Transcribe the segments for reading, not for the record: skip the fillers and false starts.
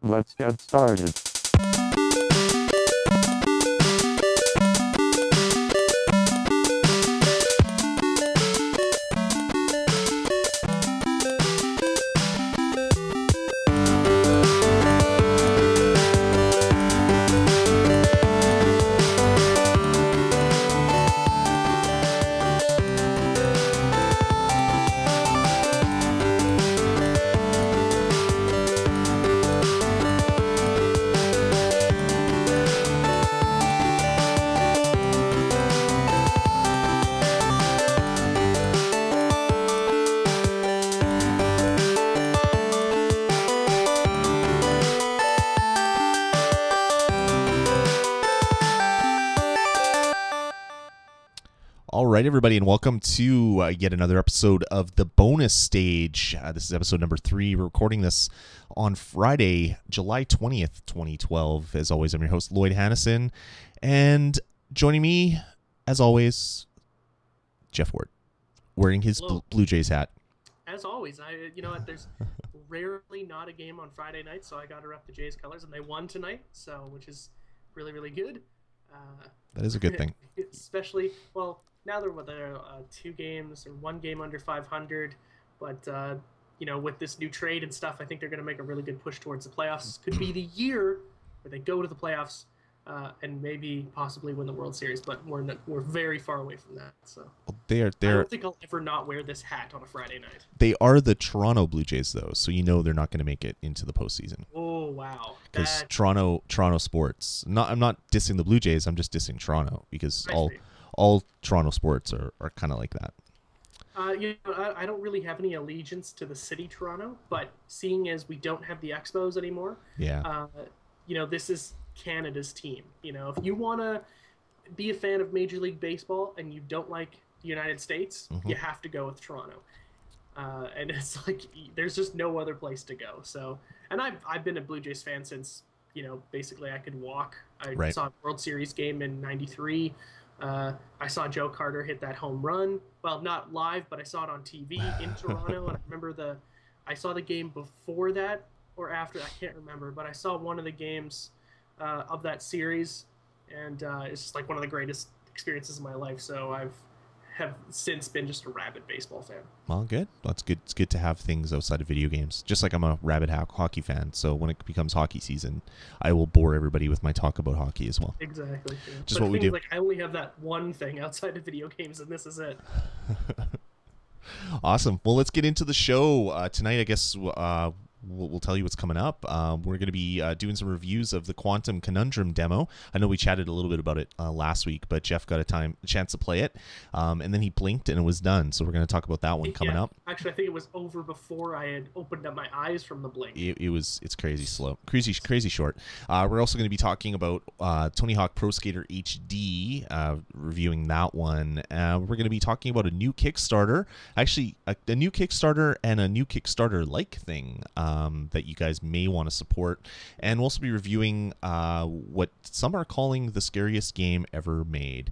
Let's get started. All right, everybody, and welcome to yet another episode of the bonus stage. This is episode number 3. We're recording this on Friday, July 20th, 2012. As always, I'm your host, Lloyd Hannison, and joining me, as always, Jeff Ward, wearing his Blue Jays hat. As always, you know what? There's rarely not a game on Friday night, so I got to rep the Jays colors, and they won tonight, which is really, really good. That is a good thing. Especially, well, now they're 2 games or 1 game under 500, but you know, with this new trade and stuff, I think they're going to make a really good push towards the playoffs. Could be the year where they go to the playoffs and maybe possibly win the World Series, but we're very far away from that. So I don't think I'll ever not wear this hat on a Friday night. They are the Toronto Blue Jays, though, so you know they're not going to make it into the postseason. Oh wow! Because Toronto sports. I'm not dissing the Blue Jays. I'm just dissing Toronto because all Toronto sports are kind of like that. You know, I don't really have any allegiance to the city Toronto, but seeing as we don't have the Expos anymore, you know, this is Canada's team. You know, if you want to be a fan of Major League Baseball and you don't like the United States, you have to go with Toronto. And it's like there's just no other place to go. So, and I've been a Blue Jays fan since, you know, basically I could walk. I saw a World Series game in '93. I saw Joe Carter hit that home run. Well, not live, but I saw it on TV in Toronto. And I remember I saw the game before that or after. I can't remember, but I saw one of the games of that series, and it's just like one of the greatest experiences of my life. So have since been just a rabid baseball fan. Well, good. That's good. It's good to have things outside of video games. Just like I'm a rabid hockey fan, so when it becomes hockey season, I will bore everybody with my talk about hockey as well. Exactly. Yeah. Just what we do. Like I only have that one thing outside of video games, and this is it. Awesome. Well, let's get into the show tonight. I guess we'll tell you what's coming up. We're going to be doing some reviews of the Quantum Conundrum demo. I know we chatted a little bit about it last week, but Jeff got a chance to play it, and then he blinked and it was done. So we're going to talk about that one coming up. Actually, I think it was over before I had opened up my eyes from the blink. It's crazy slow, crazy short. We're also going to be talking about Tony Hawk Pro Skater HD, reviewing that one. We're going to be talking about a new Kickstarter, actually a new Kickstarter and a new Kickstarter-like thing that you guys may want to support. And we'll also be reviewing what some are calling the scariest game ever made.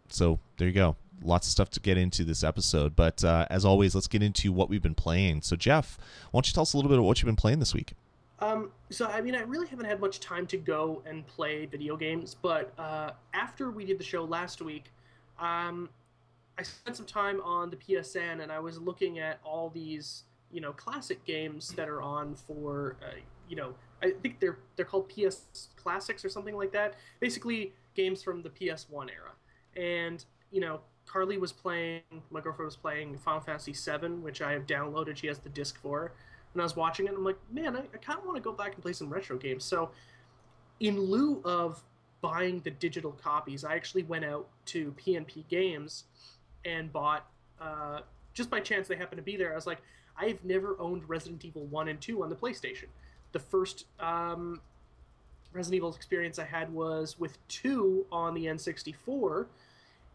So there you go. Lots of stuff to get into this episode. But as always, let's get into what we've been playing. So Jeff, why don't you tell us a little bit about what you've been playing this week? So, I mean, I really haven't had much time to go and play video games, but after we did the show last week, I spent some time on the PSN, and I was looking at all these, you know, classic games that are on for, you know, I think they're called PS Classics or something like that. Basically, games from the PS1 era. And, you know, Carly was playing, my girlfriend was playing Final Fantasy VII, which I have downloaded. She has the disc for. And I was watching it, and I'm like, man, I kind of want to go back and play some retro games. So in lieu of buying the digital copies, I actually went out to PNP Games and bought, just by chance they happened to be there, I was like, I've never owned Resident Evil 1 and 2 on the PlayStation. The first Resident Evil experience I had was with 2 on the N64,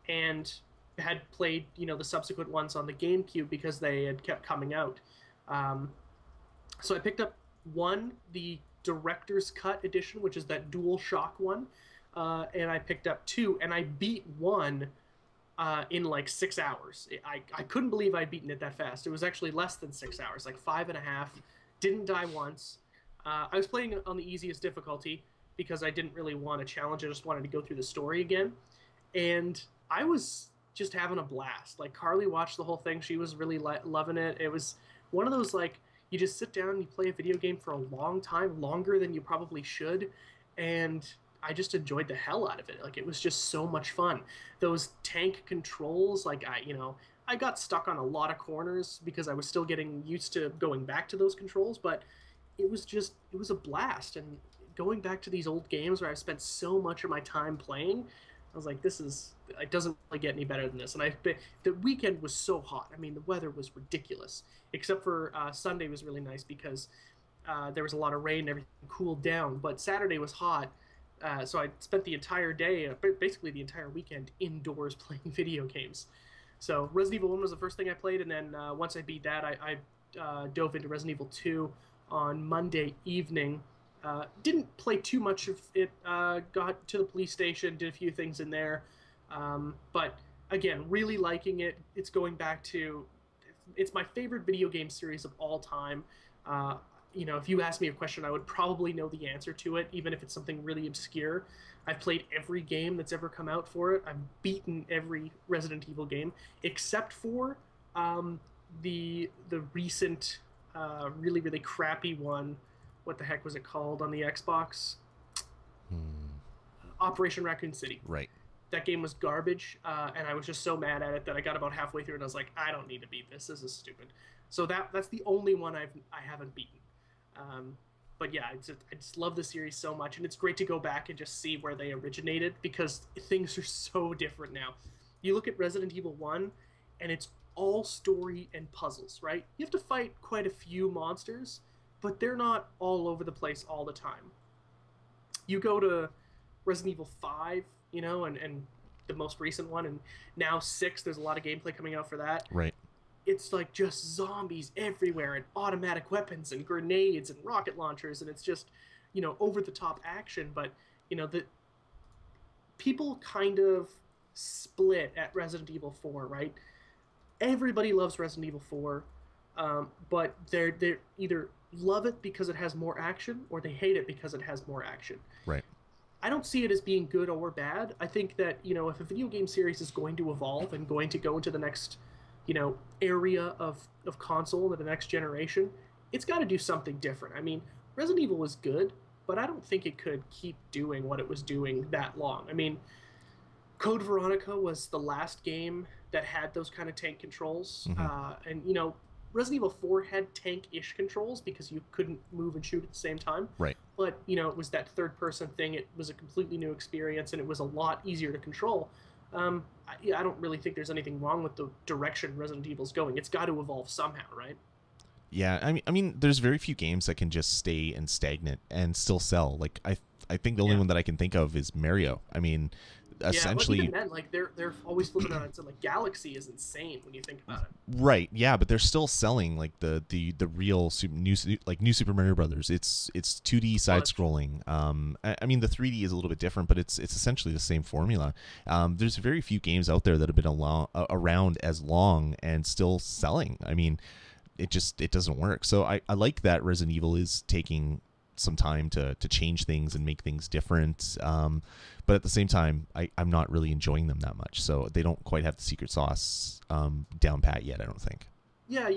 and had played, you know, the subsequent ones on the GameCube because they had kept coming out. So I picked up 1, the Director's Cut edition, which is that Dual Shock one, and I picked up 2, and I beat 1 in like 6 hours. I couldn't believe I'd beaten it that fast. It was actually less than 6 hours, like 5.5. Didn't die once. I was playing on the easiest difficulty because I didn't really want a challenge. I just wanted to go through the story again. And I was just having a blast. Like, Carly watched the whole thing. She was really loving it. It was one of those, like, you just sit down and you play a video game for a long time, longer than you probably should. And I just enjoyed the hell out of it. Like, it was just so much fun. Those tank controls, like, I got stuck on a lot of corners because I was still getting used to going back to those controls, but it was a blast. And going back to these old games where I've spent so much of my time playing, I was like, it doesn't really get any better than this. And the weekend was so hot. I mean, the weather was ridiculous, except for Sunday was really nice because there was a lot of rain and everything cooled down. But Saturday was hot, so I spent the entire day, basically the entire weekend, indoors playing video games. So Resident Evil 1 was the first thing I played, and then once I beat that, I dove into Resident Evil 2 on Monday evening. Didn't play too much of it. Got to the police station, did a few things in there. But again, really liking it. It's going back to, it's my favorite video game series of all time. If you ask me a question, I would probably know the answer to it, even if it's something really obscure. I've played every game that's ever come out for it. I've beaten every Resident Evil game, except for the recent, really, really crappy one. What the heck was it called on the Xbox? Operation Raccoon City. Right. That game was garbage, and I was just so mad at it that I got about halfway through and I was like, I don't need to beat this. This is stupid. So that's the only one I haven't beaten. But yeah, I just love the series so much, and it's great to go back and just see where they originated because things are so different now. You look at Resident Evil 1, and it's all story and puzzles, right? You have to fight quite a few monsters, but they're not all over the place all the time. You go to Resident Evil 5, and the most recent one, and now 6, there's a lot of gameplay coming out for that. Right. It's like just zombies everywhere and automatic weapons and grenades and rocket launchers, and it's just, over the top action. But, the people kind of split at Resident Evil 4, right? Everybody loves Resident Evil 4, but they're either love it because it has more action or they hate it because it has more action. Right. I don't see it as being good or bad. I think that, if a video game series is going to evolve and going to go into the next, area of console to the next generation, it's got to do something different. I mean, Resident Evil was good, but I don't think it could keep doing what it was doing that long. I mean, Code Veronica was the last game that had those kind of tank controls. Mm-hmm. And, Resident Evil 4 had tank-ish controls because you couldn't move and shoot at the same time. Right. But, it was that third-person thing. It was a completely new experience, and it was a lot easier to control. I don't really think there's anything wrong with the direction Resident Evil's going. It's got to evolve somehow, right? Yeah, I mean, there's very few games that can just stay and stagnant and still sell. Like, I think the only one that I can think of is Mario. I mean, essentially, even then, like they're always flipping on it. So like Galaxy is insane when you think about it. Right. Yeah, but they're still selling like the real new Super Mario Brothers. It's 2D side scrolling. I mean the 3D is a little bit different, but it's essentially the same formula. There's very few games out there that have been around as long and still selling. I mean, it doesn't work. So I like that Resident Evil is taking some time to change things and make things different. But at the same time, I'm not really enjoying them that much. So they don't quite have the secret sauce down pat yet, I don't think. Yeah,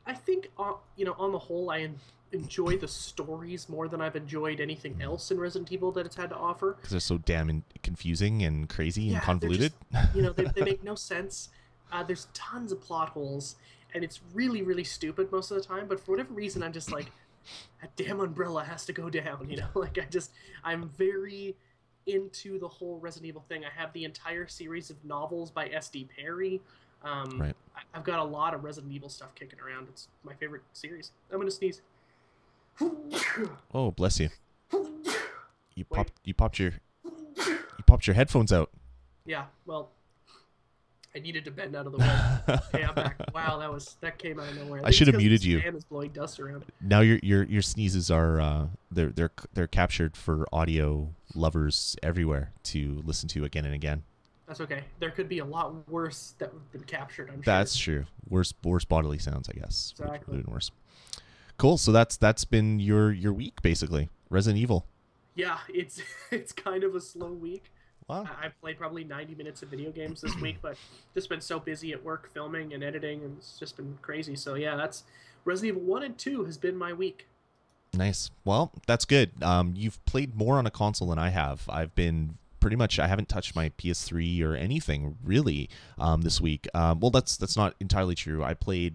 I think, on the whole, I enjoy the stories more than I've enjoyed anything else in Resident Evil that it's had to offer. Because they're so damn confusing and crazy and convoluted. They make no sense. There's tons of plot holes, and it's really, really stupid most of the time. But for whatever reason, I'm just like, that damn umbrella has to go down, Like, I'm very into the whole Resident Evil thing. I have the entire series of novels by S.D. Perry. Right. I've got a lot of Resident Evil stuff kicking around. It's my favorite series. I'm gonna sneeze. Oh, bless you. You popped your headphones out. Yeah, well, I needed to bend out of the way. Okay, I'm back. Wow, that came out of nowhere. I should have muted you. Fan is blowing dust around. Now your sneezes are they're captured for audio lovers everywhere to listen to again and again. That's okay. There could be a lot worse that have been captured, I'm sure. That's true. Worse bodily sounds, I guess. Exactly. Even worse. Cool. So that's been your week basically. Resident Evil. Yeah, it's it's kind of a slow week. Wow. I've played probably 90 minutes of video games this week, but just been so busy at work filming and editing, and it's just been crazy. So yeah, that's Resident Evil 1 and 2 has been my week. Nice. Well, that's good. You've played more on a console than I have. I've been pretty much. I haven't touched my PS3 or anything really this week. Well, that's not entirely true. I played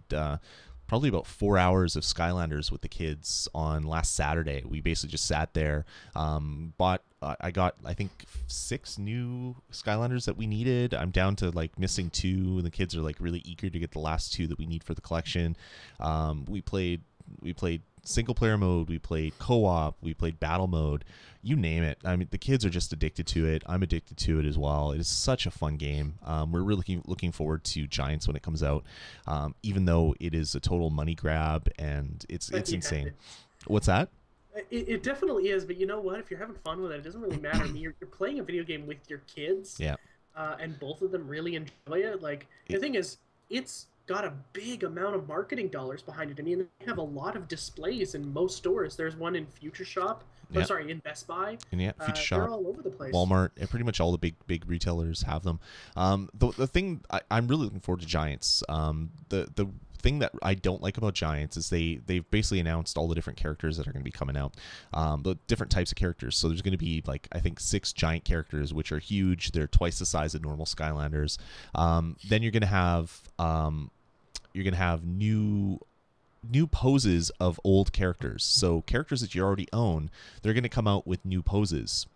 probably about 4 hours of Skylanders with the kids on last Saturday. We basically just sat there, bought. I got, I think, 6 new Skylanders that we needed. I'm down to like missing 2, and the kids are like really eager to get the last 2 that we need for the collection. We played single player mode, we played co-op, we played battle mode, you name it. I mean, the kids are just addicted to it. I'm addicted to it as well. It is such a fun game. We're really looking forward to Giants when it comes out, even though it is a total money grab and it's Yeah. insane. What's that? It definitely is, but you know what? If you're having fun with it, it doesn't really matter. I mean, you're playing a video game with your kids, Yeah. and both of them really enjoy it. Like, the thing is, it's got a big amount of marketing dollars behind it. I mean, they have a lot of displays in most stores. There's one in Future Shop. Yeah. Oh, sorry, in Best Buy. And yeah, Future Shop, they're all over the place. Walmart, and pretty much all the big retailers have them. The thing I'm really looking forward to Giants. The thing that I don't like about Giants is they've basically announced all the different characters that are going to be coming out, the different types of characters. So there's going to be like, I think, 6 giant characters, which are huge. They're twice the size of normal Skylanders. Then you're going to have new poses of old characters. So characters that you already own, they're going to come out with new poses.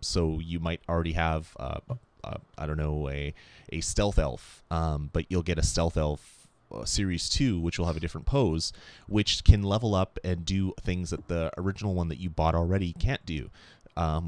So you might already have I don't know, a stealth elf, but you'll get a stealth elf series 2, which will have a different pose, which can level up and do things that the original one that you bought already can't do.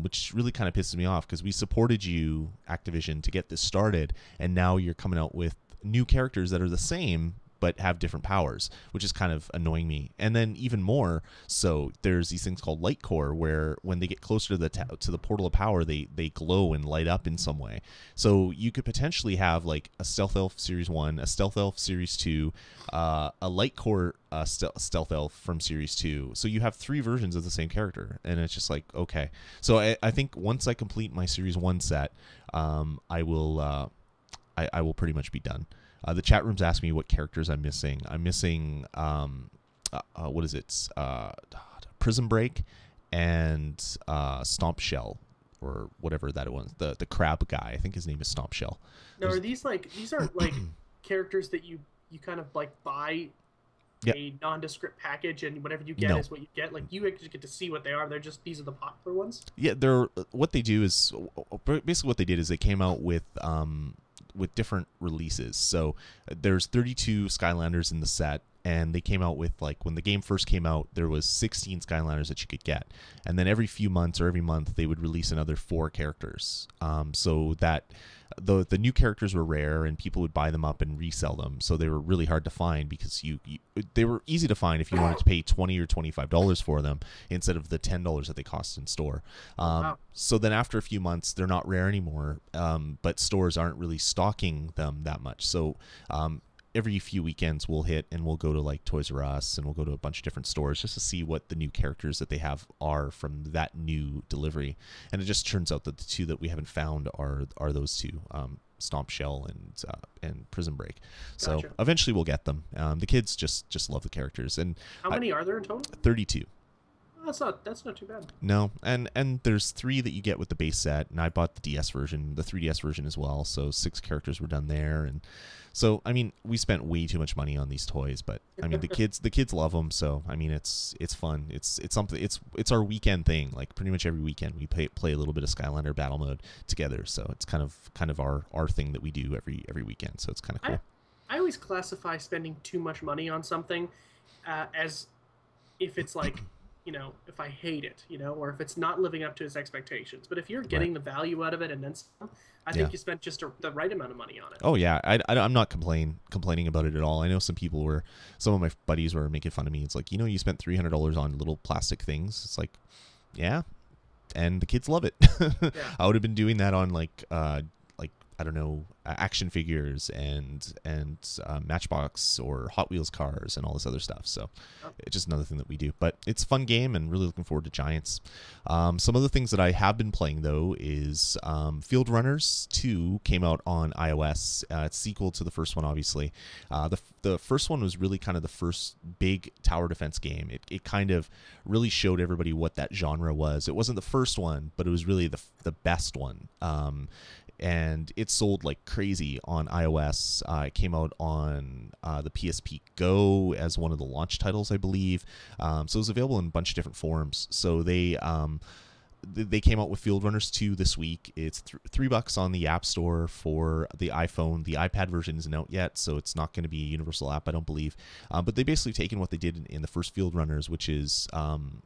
Which really kind of pisses me off, because we supported you, Activision, to get this started, and now you're coming out with new characters that are the same but have different powers, which is kind of annoying me. And then even more so, there's these things called light core, where when they get closer to the portal of power, they glow and light up in some way. So you could potentially have like a stealth elf series 1, a stealth elf series 2, a light core stealth elf from series 2. So you have 3 versions of the same character, and it's just like, okay. So I think once I complete my series 1 set, I will pretty much be done. The chat room's asking me what characters I'm missing. I'm missing, what is it? Prison Break and Stomp Shell, or whatever that was. The crab guy. I think his name is Stomp Shell. Now, are these aren't like characters that you kind of like buy a nondescript package, and whatever you get is what you get? Like, you actually get to see what they are. They're just, these are the popular ones? Yeah, what they do is, basically what they did is they came out with different releases. So there's 32 Skylanders in the set, and they came out with, like, when the game first came out, there was 16 Skylanders that you could get, and then every few months or every month they would release another 4 characters, so that the new characters were rare, and people would buy them up and resell them. So they were really hard to find, because they were easy to find if you wanted to pay $20 or $25 for them instead of the $10 that they cost in store. So then after a few months, they're not rare anymore, but stores aren't really stocking them that much. So every few weekends we'll hit and we'll go to like Toys R Us, and we'll go to a bunch of different stores just to see what the new characters that they have are from that new delivery. And it just turns out that the 2 that we haven't found are those 2, Stomp Shell and Prison Break. So Gotcha. eventually we'll get them. The kids just love the characters. And how many are there in total? 32. That's not too bad. No, and there's 3 that you get with the base set, and I bought the DS version, the 3DS version as well, so 6 characters were done there. And so, I mean, we spent way too much money on these toys, but I mean, the kids love them, so I mean, it's fun. It's something. It's our weekend thing. Like, pretty much every weekend we play a little bit of Skylander battle mode together. So it's kind of our thing that we do every weekend. So it's kind of cool. I always classify spending too much money on something as if it's like, you know, if I hate it, you know, or if it's not living up to its expectations. But if you're getting the value out of it and then some, I think you spent just the right amount of money on it. Oh yeah, I'm not complaining about it at all. I know some of my buddies were making fun of me. It's like, you know, you spent $300 on little plastic things. It's like, yeah, and the kids love it. I would have been doing that on like I don't know, action figures and Matchbox or Hot Wheels cars and all this other stuff. So it's just another thing that we do. But it's a fun game, and really looking forward to Giants. Some other things that I have been playing though is Field Runners 2 came out on iOS. It's sequel to the first one, obviously. The first one was really kind of the first big tower defense game. It kind of really showed everybody what that genre was. It wasn't the first one, but it was really the best one. And it sold like crazy on iOS. It came out on the PSP Go as one of the launch titles, I believe. So it was available in a bunch of different forms. So they came out with Field Runners 2 this week. It's $3 on the App Store for the iPhone. The iPad version isn't out yet, so it's not going to be a universal app, I don't believe. But they basically taken what they did in the first Field Runners, which is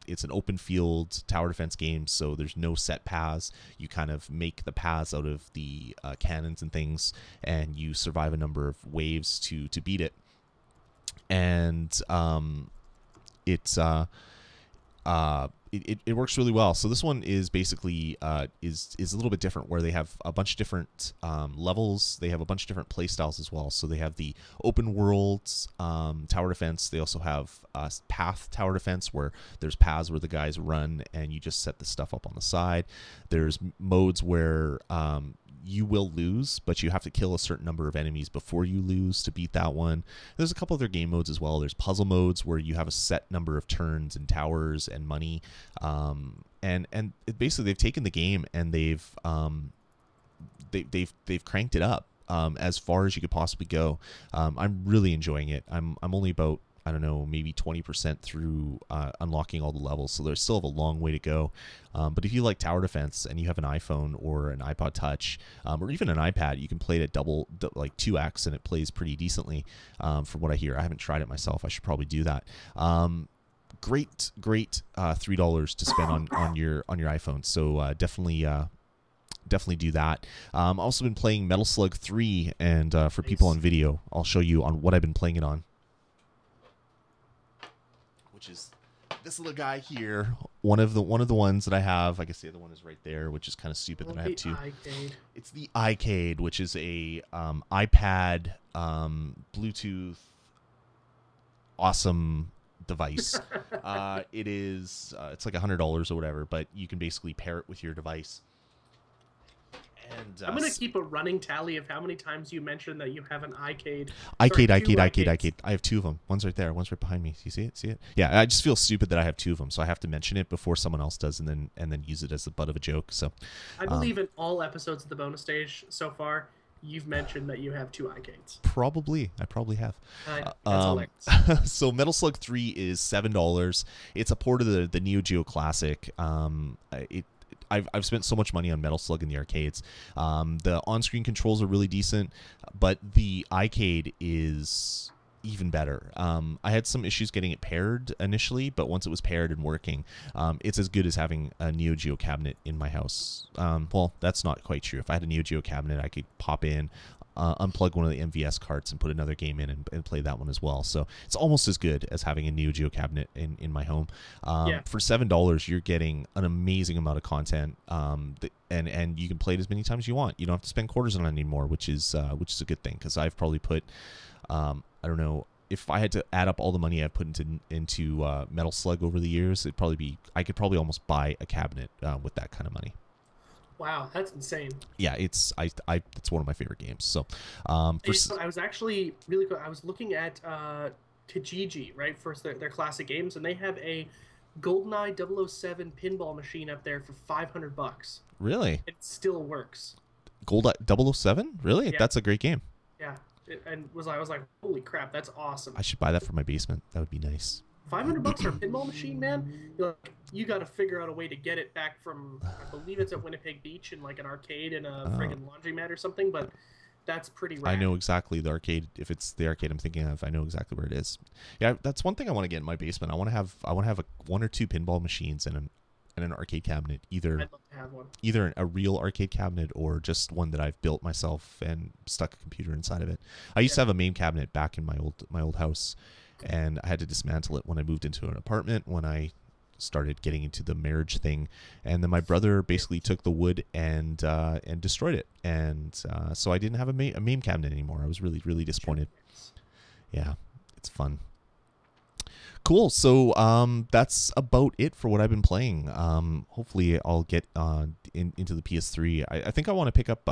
it's an open field tower defense game, so there's no set paths. You kind of make the paths out of the cannons and things, and you survive a number of waves to beat it. And it works really well. So this one is basically is a little bit different, where they have a bunch of different levels. They have a bunch of different play styles as well. So they have the open worlds tower defense. They also have path tower defense, where there's paths where the guys run and you just set the stuff up on the side. There's modes where you will lose, but you have to kill a certain number of enemies before you lose to beat that one. There's a couple other game modes as well. There's puzzle modes where you have a set number of turns and towers and money. And basically they've taken the game and they've cranked it up as far as you could possibly go. I'm really enjoying it. I'm only about, I don't know, maybe 20% through unlocking all the levels, so there's still have a long way to go. But if you like tower defense and you have an iPhone or an iPod Touch or even an iPad, you can play it at like 2x, and it plays pretty decently from what I hear. I haven't tried it myself. I should probably do that. Great $3 to spend on your iPhone. So definitely do that. I've also been playing Metal Slug 3, and for people on video, I'll show you on what I've been playing it on. Which is this little guy here, one of the ones that I have. I guess the other one is right there, which is kind of stupid that I have two. It's the iCade, which is a iPad Bluetooth awesome device. It's like $100 or whatever, but you can basically pair it with your device. And, I'm going to keep a running tally of how many times you mentioned that you have an iCade. iCade. I have two of them. One's right there. One's right behind me. You see it? See it? Yeah, I just feel stupid that I have two of them, so I have to mention it before someone else does, and then use it as the butt of a joke. So, I believe in all episodes of the bonus stage so far, you've mentioned that you have two iCades. I probably have. That's hilarious. So Metal Slug 3 is $7. It's a port of the Neo Geo Classic. I've spent so much money on Metal Slug in the arcades. The on-screen controls are really decent, but the iCade is even better. I had some issues getting it paired initially, but once it was paired and working, it's as good as having a Neo Geo cabinet in my house. Well, that's not quite true. If I had a Neo Geo cabinet, I could pop in, unplug one of the MVS carts and put another game in and play that one as well. So it's almost as good as having a Neo Geo cabinet in my home. For $7, you're getting an amazing amount of content, and you can play it as many times as you want. You don't have to spend quarters on it anymore, which is a good thing, because I've probably put I don't know, if I had to add up all the money I've put into Metal Slug over the years, I could probably almost buy a cabinet with that kind of money. Wow, that's insane. Yeah, it's one of my favorite games. So, I was actually really cool. I was looking at Kijiji, right, for their classic games, and they have a GoldenEye 007 pinball machine up there for $500. Really? It still works. GoldenEye 007? Really? Yeah. That's a great game. Yeah, I was like, holy crap, that's awesome. I should buy that for my basement. That would be nice. $500 for a pinball machine, man. You got to figure out a way to get it back from. I believe it's at Winnipeg Beach in like an arcade and a friggin' laundromat or something. But that's pretty rad. I know exactly the arcade. If it's the arcade I'm thinking of, I know exactly where it is. Yeah, that's one thing I want to get in my basement. I want to have one or two pinball machines and an arcade cabinet. I'd love to have one. Either a real arcade cabinet or just one that I've built myself and stuck a computer inside of it. I used to have a main cabinet back in my old house, and I had to dismantle it when I moved into an apartment when I started getting into the marriage thing, and then my brother basically took the wood and destroyed it, and so I didn't have a MAME cabinet anymore. I was really disappointed. Yeah, it's fun. Cool. So that's about it for what I've been playing. Hopefully I'll get into the PS3. I think I want to pick up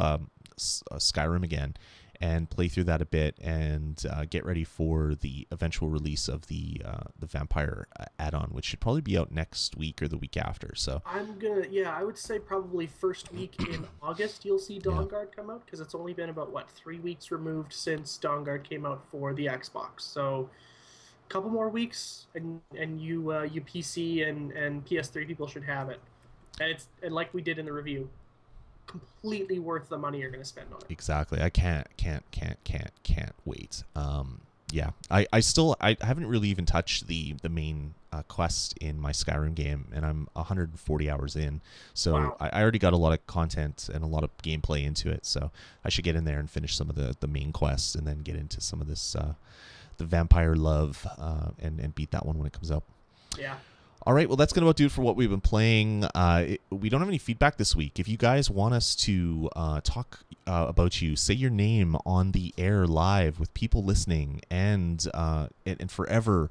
Skyrim again and play through that a bit, and get ready for the eventual release of the vampire add-on, which should probably be out next week or the week after. So I would say probably first week in August you'll see Dawnguard come out, because it's only been about 3 weeks removed since Dawnguard came out for the Xbox. So a couple more weeks, and you PC and PS3 people should have it. And like we did in the review, completely worth the money you're going to spend on it. Exactly. I can't wait. Yeah, I haven't really even touched the main quest in my Skyrim game, and I'm 140 hours in, so wow. I already got a lot of content and a lot of gameplay into it, so I should get in there and finish some of the main quests, and then get into some of this the vampire love, and beat that one when it comes out. Yeah. All right, well, that's going to about do it for what we've been playing. We don't have any feedback this week. If you guys want us to talk about you, say your name on the air live with people listening, and forever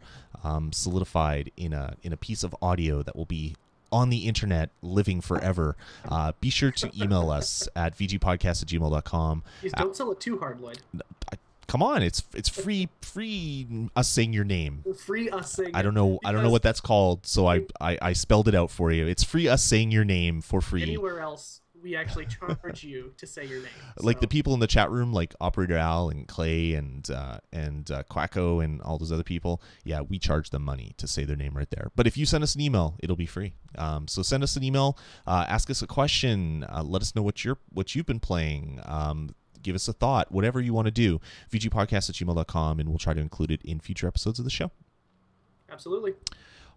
solidified in a piece of audio that will be on the internet living forever, be sure to email us at vgpodcast@gmail.com. Please don't sell it too hard, Lloyd. Come on, it's free us saying your name. Free us saying. I don't know what that's called, so I spelled it out for you. It's free us saying your name for free. Anywhere else, we actually charge you to say your name. Like the people in the chat room, like Operator Al and Clay and Quacko and all those other people. Yeah, we charge them money to say their name right there. But if you send us an email, it'll be free. So send us an email, ask us a question, let us know what you've been playing. Give us a thought, whatever you want to do. vgpodcast@gmail.com, and we'll try to include it in future episodes of the show. Absolutely.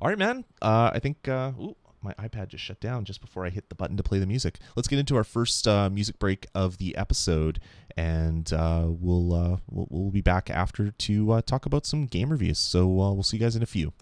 All right, man. I think my iPad just shut down just before I hit the button to play the music. Let's get into our first music break of the episode, and we'll be back after to talk about some game reviews. So we'll see you guys in a few.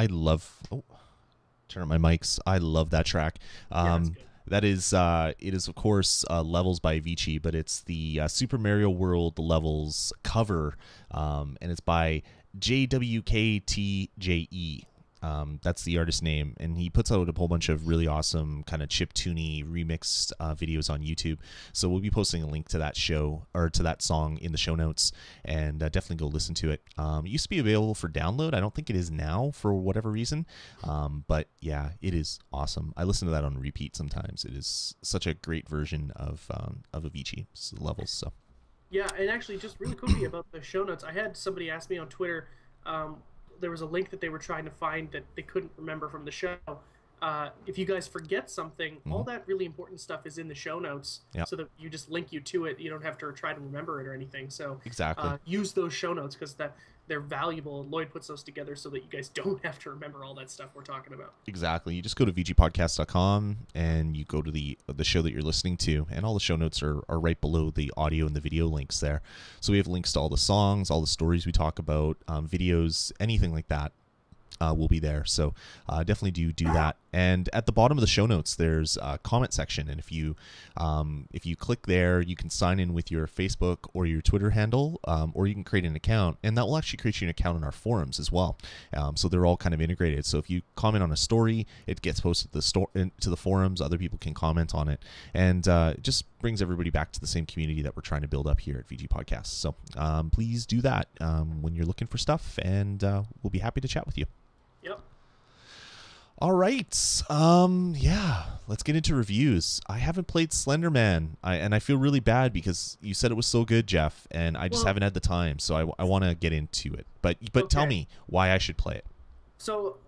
I love. Oh, turn on my mics. I love that track. Yeah, it's good. That is, it is of course Levels by Avicii, but it's the Super Mario World Levels cover, and it's by JWKTJE. That's the artist name, and he puts out a whole bunch of really awesome kind of chiptune-y remixed videos on YouTube. So we'll be posting a link to that show or to that song in the show notes, and definitely go listen to it. It used to be available for download. I don't think it is now for whatever reason, but yeah, it is awesome. I listen to that on repeat sometimes. It is such a great version of Avicii's Levels. So. Yeah, and actually, just really quickly about the show notes, I had somebody ask me on Twitter. There was a link that they were trying to find that they couldn't remember from the show. If you guys forget something, all that really important stuff is in the show notes, so that you just link you to it. You don't have to try to remember it or anything. So exactly, use those show notes because they're valuable. Lloyd puts those together so that you guys don't have to remember all that stuff we're talking about. Exactly. You just go to vgpodcast.com and you go to the show that you're listening to, and all the show notes are right below the audio and the video links there. So we have links to all the songs, all the stories we talk about, videos, anything like that. Will be there. So definitely do that. And at the bottom of the show notes, there's a comment section. And if you click there, you can sign in with your Facebook or your Twitter handle, or you can create an account, and that will actually create you an account in our forums as well. So they're all kind of integrated. So if you comment on a story, it gets posted to the forums. Other people can comment on it, and it just brings everybody back to the same community that we're trying to build up here at VG Podcasts. So please do that when you're looking for stuff, and we'll be happy to chat with you. Yep. All right. Yeah, let's get into reviews. I haven't played Slender Man, and I feel really bad because you said it was so good, Jeff, and I just haven't had the time, so I want to get into it. But okay. Tell me why I should play it. So,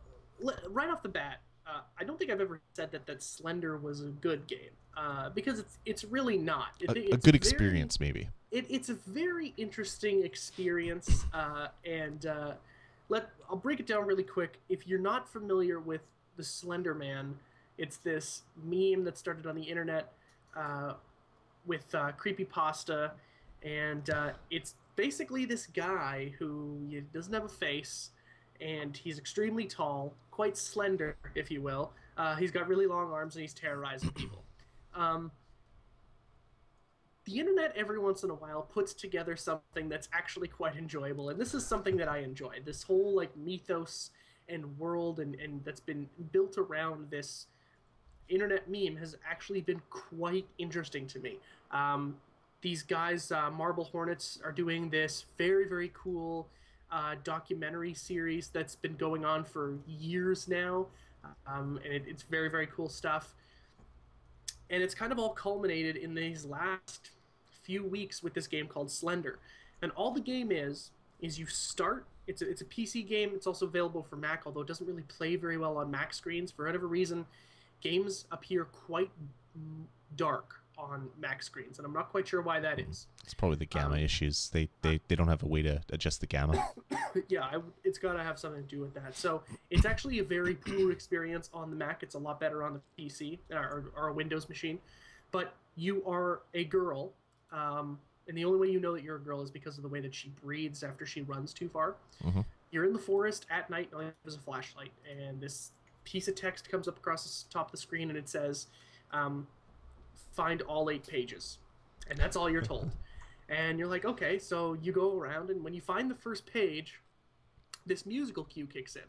right off the bat, I don't think I've ever said that Slender was a good game, because it's really not. It's a good experience, maybe. It's a very interesting experience, and I'll break it down really quick. If you're not familiar with the Slender Man, it's this meme that started on the internet with creepypasta, and it's basically this guy who doesn't have a face, and he's extremely tall, quite slender, if you will. He's got really long arms, and he's terrorizing people. The internet every once in a while puts together something that's actually quite enjoyable, and this is something that I enjoy. This whole like mythos and world and that's been built around this internet meme has actually been quite interesting to me. These guys, Marble Hornets, are doing this very, very cool documentary series that's been going on for years now, and it's very, very cool stuff. And it's kind of all culminated in these last few weeks with this game called Slender. And all the game is you start, it's a PC game, it's also available for Mac, although it doesn't really play very well on Mac screens. For whatever reason, games appear quite dark on Mac screens, and I'm not quite sure why that is. It's probably the gamma issues. They don't have a way to adjust the gamma. Yeah, it's got to have something to do with that. So it's actually a very poor experience on the Mac. It's a lot better on the PC or a Windows machine. But you are a girl, and the only way you know that you're a girl is because of the way that she breathes after she runs too far. Mm-hmm. You're in the forest at night, and all you have is a flashlight, and this piece of text comes up across the top of the screen, and it says, find all 8 pages. And that's all you're told. And you're like, okay, so you go around, and when you find the first page, this musical cue kicks in.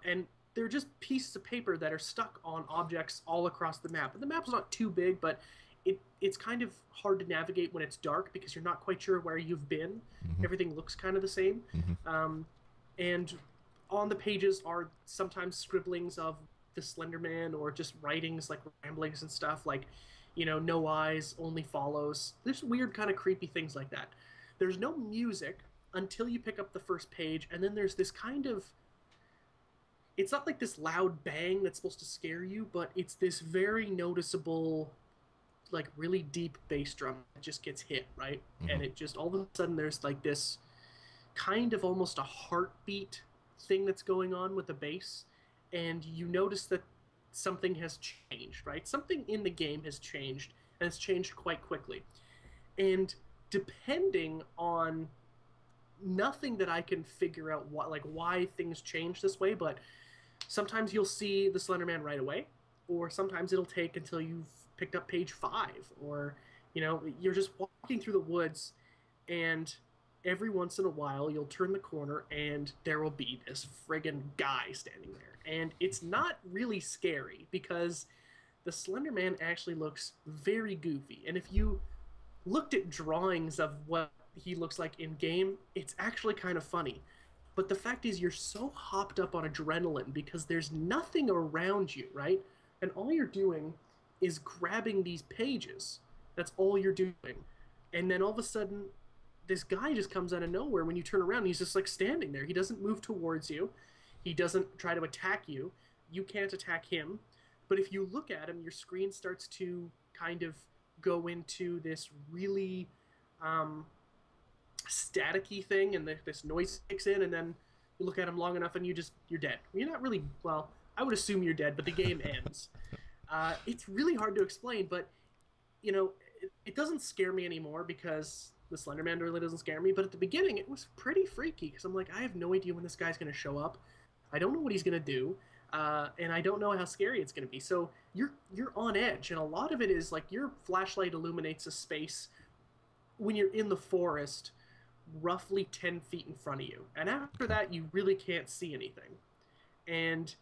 And they're just pieces of paper that are stuck on objects all across the map. And the map's not too big, but it's kind of hard to navigate when it's dark because you're not quite sure where you've been. Mm-hmm. Everything looks kind of the same. Mm-hmm. And on the pages are sometimes scribblings of the Slender Man or just writings like ramblings and stuff like, no eyes, only follows. There's weird kind of creepy things like that. There's no music until you pick up the first page, and then there's this kind of... It's not like this loud bang that's supposed to scare you, but it's this very noticeable, like really deep bass drum that just gets hit, right? Mm-hmm. And it just, all of a sudden, there's like this kind of almost a heartbeat thing that's going on with the bass, and you notice that something has changed, right? Something in the game has changed, and it's changed quite quickly. And depending on nothing that I can figure out why things change this way, but sometimes you'll see the Slender Man right away, or sometimes it'll take until you've picked up page 5, or you're just walking through the woods, and every once in a while you'll turn the corner and there will be this friggin' guy standing there. And it's not really scary because the Slender Man actually looks very goofy. And if you looked at drawings of what he looks like in game, it's actually kind of funny. But the fact is, you're so hopped up on adrenaline because there's nothing around you, right? And all you're doing is grabbing these pages. That's all you're doing. And then all of a sudden, this guy just comes out of nowhere. When you turn around, he's just like standing there. He doesn't move towards you. He doesn't try to attack you. You can't attack him. But if you look at him, your screen starts to kind of go into this really staticky thing, and this noise kicks in, and then you look at him long enough and you're dead. You're not really, well, I would assume you're dead, but the game ends. It's really hard to explain, but it doesn't scare me anymore because the Slender Man really doesn't scare me. But at the beginning, it was pretty freaky because I'm like, I have no idea when this guy's going to show up. I don't know what he's going to do, and I don't know how scary it's going to be. So you're on edge, and a lot of it is like your flashlight illuminates a space when you're in the forest, roughly 10 feet in front of you, and after that, you really can't see anything. And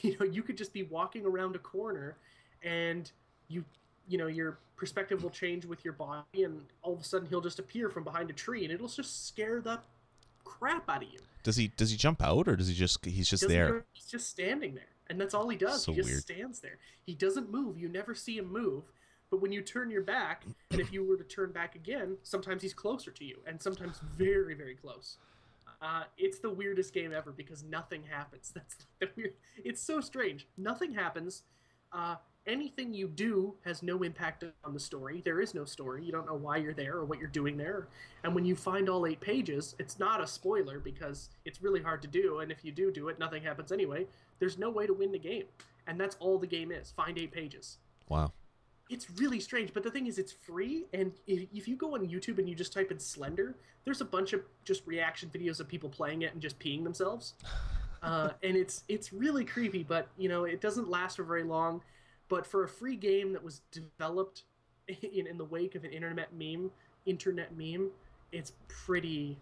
you could just be walking around a corner, and your perspective will change with your body, and all of a sudden he'll just appear from behind a tree, and it'll just scare the crap out of you. Does he jump out, or he's just there? He's just standing there, and that's all he does. So he just weird. stands there. He doesn't move. You never see him move. But when you turn your back, and if you were to turn back again, sometimes he's closer to you, and sometimes very, very close. It's the weirdest game ever because nothing happens. That's the weird. It's so strange. Nothing happens. Anything you do has no impact on the story. There is no story. You don't know why you're there or what you're doing there. And when you find all 8 pages, it's not a spoiler because it's really hard to do. And if you do it, nothing happens anyway. There's no way to win the game. And that's all the game is. Find 8 pages. Wow. It's really strange, but the thing is, it's free, and if you go on YouTube and you just type in Slender, there's a bunch of just reaction videos of people playing it and just peeing themselves, and it's really creepy, but it doesn't last for very long. But for a free game that was developed in the wake of an internet meme, it's pretty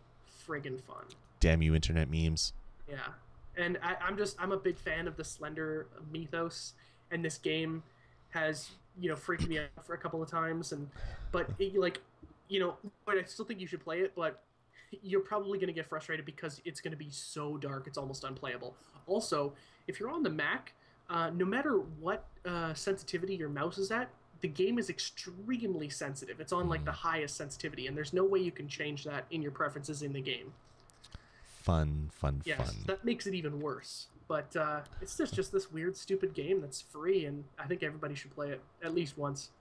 friggin' fun. Damn you, internet memes. Yeah, and I'm a big fan of the Slender mythos, and this game has freaked me out for a couple of times, but I still think you should play it, but you're probably going to get frustrated because it's going to be so dark it's almost unplayable. Also, if you're on the Mac, no matter what sensitivity your mouse is at, the game is extremely sensitive. It's on like the highest sensitivity, and there's no way you can change that in your preferences in the game. Fun. Yes, that makes it even worse. But it's just this weird, stupid game that's free, and I think everybody should play it at least once.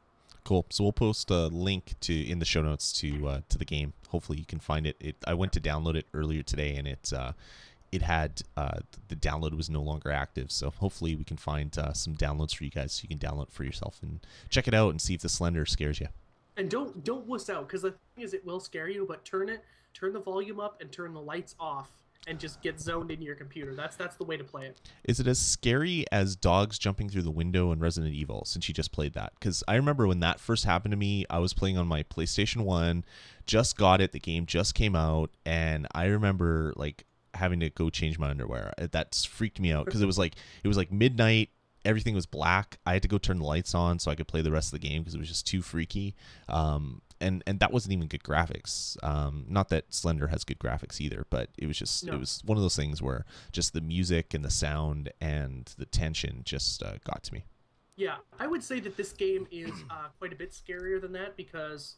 Cool. So we'll post a link in the show notes to the game. Hopefully you can find it. I went to download it earlier today, and it had the download was no longer active. So hopefully we can find some downloads for you guys, so you can download it for yourself and check it out and see if the Slender scares you. And don't wuss out, because the thing is, it will scare you. But turn the volume up and turn the lights off, and just get zoned into your computer. That's the way to play it. Is it as scary as dogs jumping through the window in Resident Evil, since you just played that? Because I remember when that first happened to me, I was playing on my PlayStation 1, just got it, the game just came out, and I remember like having to go change my underwear. That's freaked me out because it was like midnight, everything was black. I had to go turn the lights on so I could play the rest of the game because it was just too freaky. And that wasn't even good graphics. Not that Slender has good graphics either, but it was just It was one of those things where just the music and the sound and the tension just got to me. Yeah, I would say that this game is quite a bit scarier than that because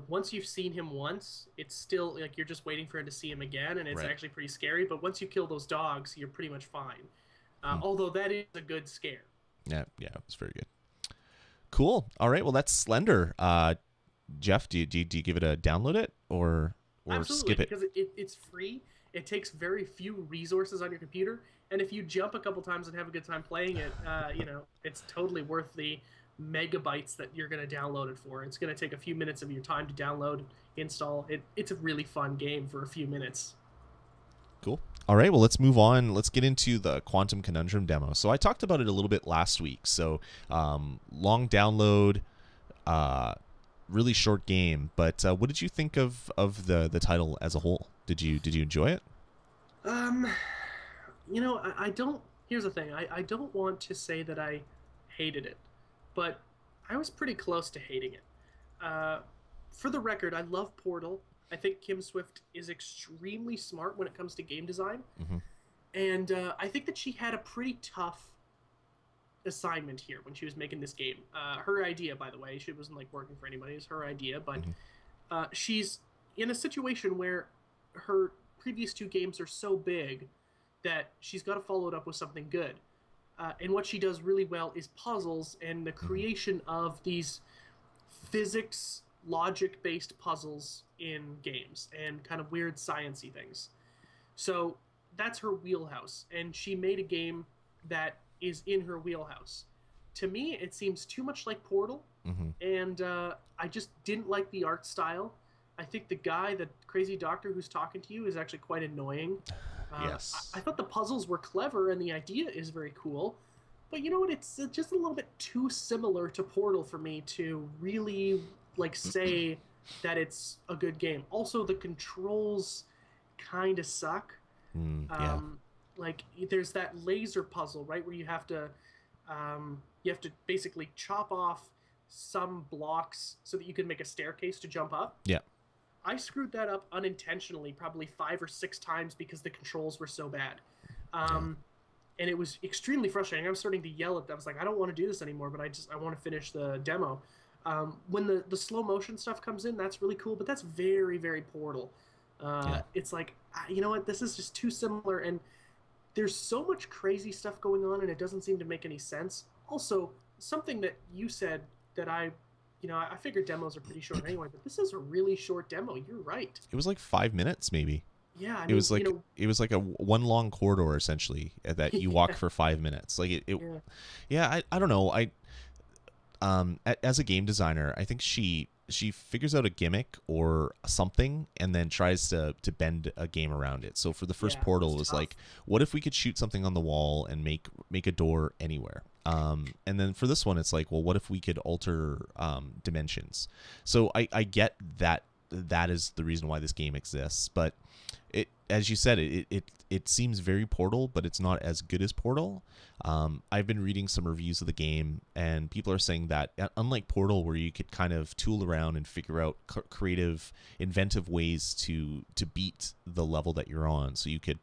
once you've seen him once, it's still like you're just waiting for him to see him again, and it's actually pretty scary. But once you kill those dogs, you're pretty much fine. Although that is a good scare. Yeah, it was very good. Cool. All right, well that's Slender. Jeff, do you give it a download it or Absolutely, skip it? Because it's free. It takes very few resources on your computer, and if you jump a couple times and have a good time playing it, it's totally worth the megabytes that you're going to download it for. It's going to take a few minutes of your time to download, install. It's a really fun game for a few minutes. Cool. All right, well, let's move on. Let's get into the Quantum Conundrum demo. So I talked about it a little bit last week. So long download, really short game. But what did you think of the title as a whole? Did you enjoy it? I don't. Here's the thing. I don't want to say that I hated it, but I was pretty close to hating it. For the record, I love Portal. I think Kim Swift is extremely smart when it comes to game design, and I think that she had a pretty tough assignment here when she was making this game. Her idea, by the way, she wasn't like working for anybody. It's her idea, but she's in a situation where her previous two games are so big that she's got to follow it up with something good. And what she does really well is puzzles and the creation of these physics, logic-based puzzles in games and kind of weird science-y things. So that's her wheelhouse, and she made a game that is in her wheelhouse. To me, it seems too much like Portal, and I just didn't like the art style. I think the guy, the crazy doctor who's talking to you, is actually quite annoying. Yes. I thought the puzzles were clever and the idea is very cool, but you know what? It's just a little bit too similar to Portal for me to really say that it's a good game. Also, the controls kind of suck. Yeah. There's that laser puzzle, right, where you have to basically chop off some blocks so that you can make a staircase to jump up. Yeah. I screwed that up unintentionally probably 5 or 6 times because the controls were so bad. And it was extremely frustrating. I was starting to yell at them. I was like, I don't want to do this anymore, but I want to finish the demo. When the slow motion stuff comes in, that's really cool, but that's very, very Portal. It's like, you know what, this is just too similar, and there's so much crazy stuff going on, and it doesn't seem to make any sense. Also, something that you said that I figured demos are pretty short anyway, but this is a really short demo. You're right. It was like 5 minutes, maybe. Yeah, it was like a one long corridor essentially that you walk for 5 minutes. Like I don't know. As a game designer, I think she figures out a gimmick or something and then tries to bend a game around it. So for the first Portal, it was tough. Like, what if we could shoot something on the wall and make a door anywhere? And then for this one, it's like, well, what if we could alter dimensions? So I get that is the reason why this game exists, but it, as you said, it seems very Portal, but it's not as good as Portal. I've been reading some reviews of the game, and people are saying that unlike Portal, where you could kind of tool around and figure out creative, inventive ways to beat the level that you're on, so you could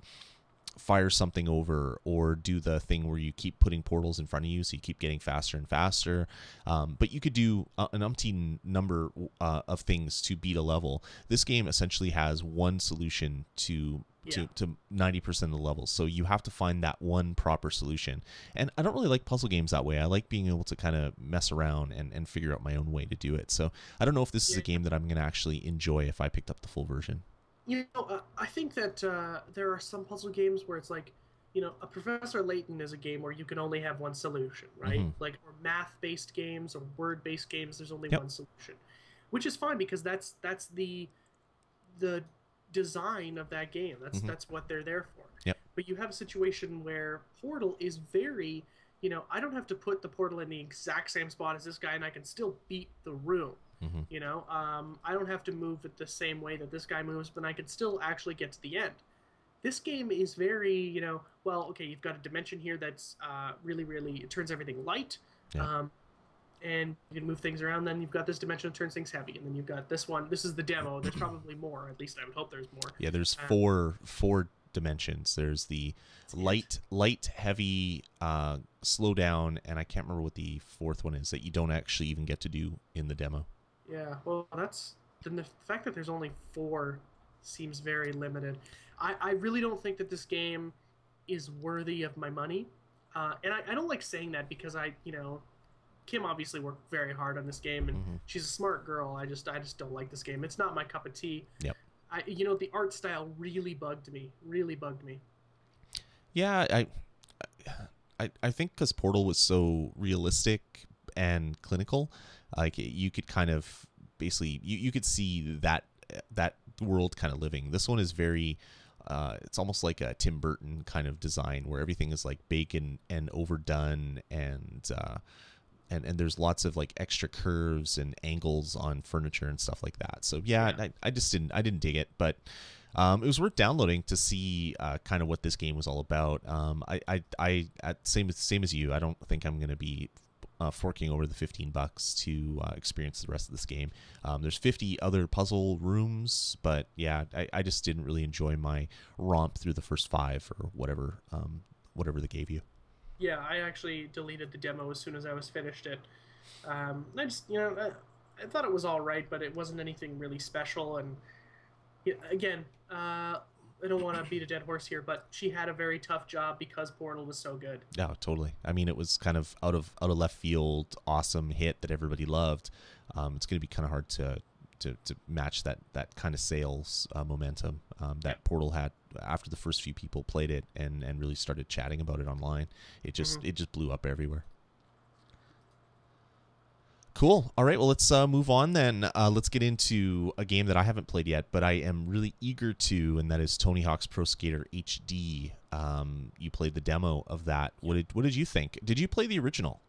fire something over or do the thing where you keep putting portals in front of you so you keep getting faster and faster, but you could do an umpteen number of things to beat a level. This game essentially has one solution to 90% of the levels, so you have to find that one proper solution. And I don't really like puzzle games that way. I like being able to kind of mess around and figure out my own way to do it. So I don't know if this is a game that I'm going to actually enjoy if I picked up the full version. I think that there are some puzzle games where it's like, a Professor Layton is a game where you can only have one solution, right? Like, or math-based games or word-based games, there's only one solution, which is fine because that's the design of that game. That's what they're there for. Yep. But you have a situation where Portal is very, I don't have to put the portal in the exact same spot as this guy, and I can still beat the room. I don't have to move it the same way that this guy moves, but I can still actually get to the end. This game is very, you've got a dimension here that's really, really, it turns everything light, and you can move things around. Then you've got this dimension that turns things heavy, and then you've got this one. This is the demo. There's probably more. At least I would hope there's more. Yeah, there's four dimensions. There's the light, heavy, slow down, and I can't remember what the fourth one is that you don't actually even get to do in the demo. Yeah, well, then the fact that there's only 4 seems very limited. I really don't think that this game is worthy of my money, and I don't like saying that because Kim obviously worked very hard on this game, and she's a smart girl. I just don't like this game. It's not my cup of tea. Yep. The art style really bugged me. Yeah, I think because Portal was so realistic and clinical. Like you could kind of basically you could see that world kind of living. This one is very it's almost like a Tim Burton kind of design where everything is like big and overdone, and there's lots of like extra curves and angles on furniture and stuff like that. So yeah. I didn't dig it, but it was worth downloading to see kind of what this game was all about. Same as you, I don't think I'm going to be forking over the $15 to experience the rest of this game. There's 50 other puzzle rooms, but yeah, I just didn't really enjoy my romp through the first 5 or whatever they gave you. Yeah, I actually deleted the demo as soon as I was finished it. I just, I thought it was all right, but it wasn't anything really special. And again, I don't want to beat a dead horse here, but she had a very tough job because Portal was so good. Yeah, totally. I mean, it was kind of out of left field, awesome hit that everybody loved. It's going to be kind of hard to match that kind of sales momentum that Portal had after the first few people played it and really started chatting about it online. It just blew up everywhere. Cool. All right. Well, let's move on then. Let's get into a game that I haven't played yet, but I am really eager to, and that is Tony Hawk's Pro Skater HD. You played the demo of that. What did you think? Did you play the original?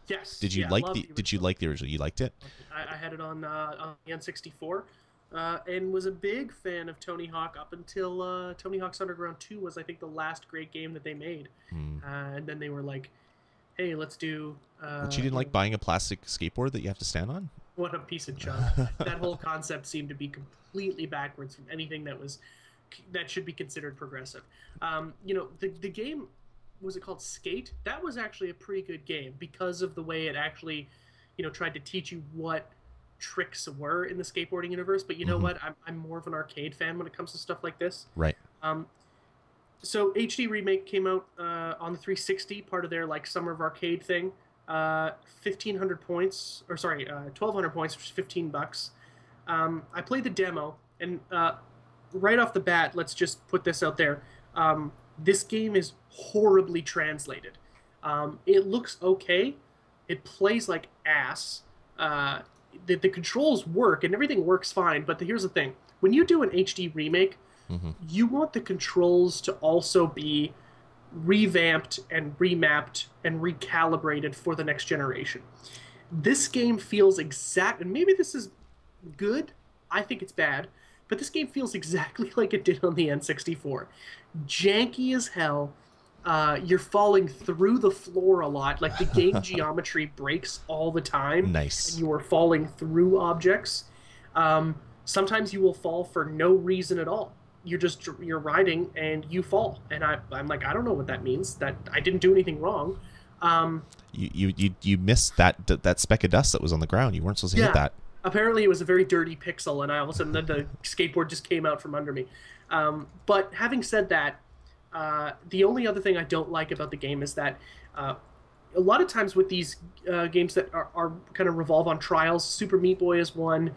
Yes. Did you like the original? You liked it? I had it on the N64, and was a big fan of Tony Hawk up until Tony Hawk's Underground 2 was, I think, the last great game that they made. And then they were like, hey, let's do... But you didn't like buying a plastic skateboard that you have to stand on? What a piece of junk. That whole concept seemed to be completely backwards from anything that should be considered progressive. The game, was it called Skate? That was actually a pretty good game because of the way it actually, tried to teach you what tricks were in the skateboarding universe. But you know what? I'm more of an arcade fan when it comes to stuff like this. Right. So HD Remake came out on the 360, part of their like Summer of Arcade thing. 1,500 points, or sorry, 1,200 points, which is $15. I played the demo, and right off the bat, let's just put this out there. This game is horribly translated. It looks okay. It plays like ass. The controls work, and everything works fine, but here's the thing. When you do an HD remake, you want the controls to also be revamped and remapped and recalibrated for the next generation. This game feels and maybe this is good, I think it's bad, but this game feels exactly like it did on the N64. Janky as hell. You're falling through the floor a lot. Like, the game geometry breaks all the time. Nice. And you are falling through objects. Sometimes you will fall for no reason at all. You're riding and you fall, and I'm like, I don't know what that means. That I didn't do anything wrong. You missed that speck of dust that was on the ground. You weren't supposed to hit that. Apparently it was a very dirty pixel, and all of a sudden the skateboard just came out from under me. But having said that, the only other thing I don't like about the game is that a lot of times with these games that are kind of revolve on trials, Super Meat Boy is one,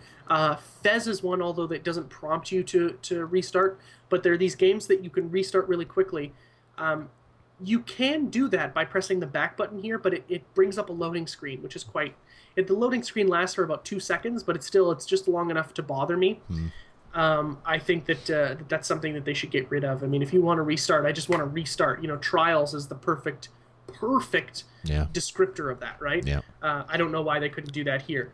Fez is one, although that doesn't prompt you to restart, but there are these games that you can restart really quickly. You can do that by pressing the back button here, but it brings up a loading screen, which is the loading screen lasts for about 2 seconds, but it's just long enough to bother me. I think that that's something that they should get rid of. I mean, if you want to restart, I just want to restart. Trials is the perfect descriptor of that, right? Yeah. I don't know why they couldn't do that here.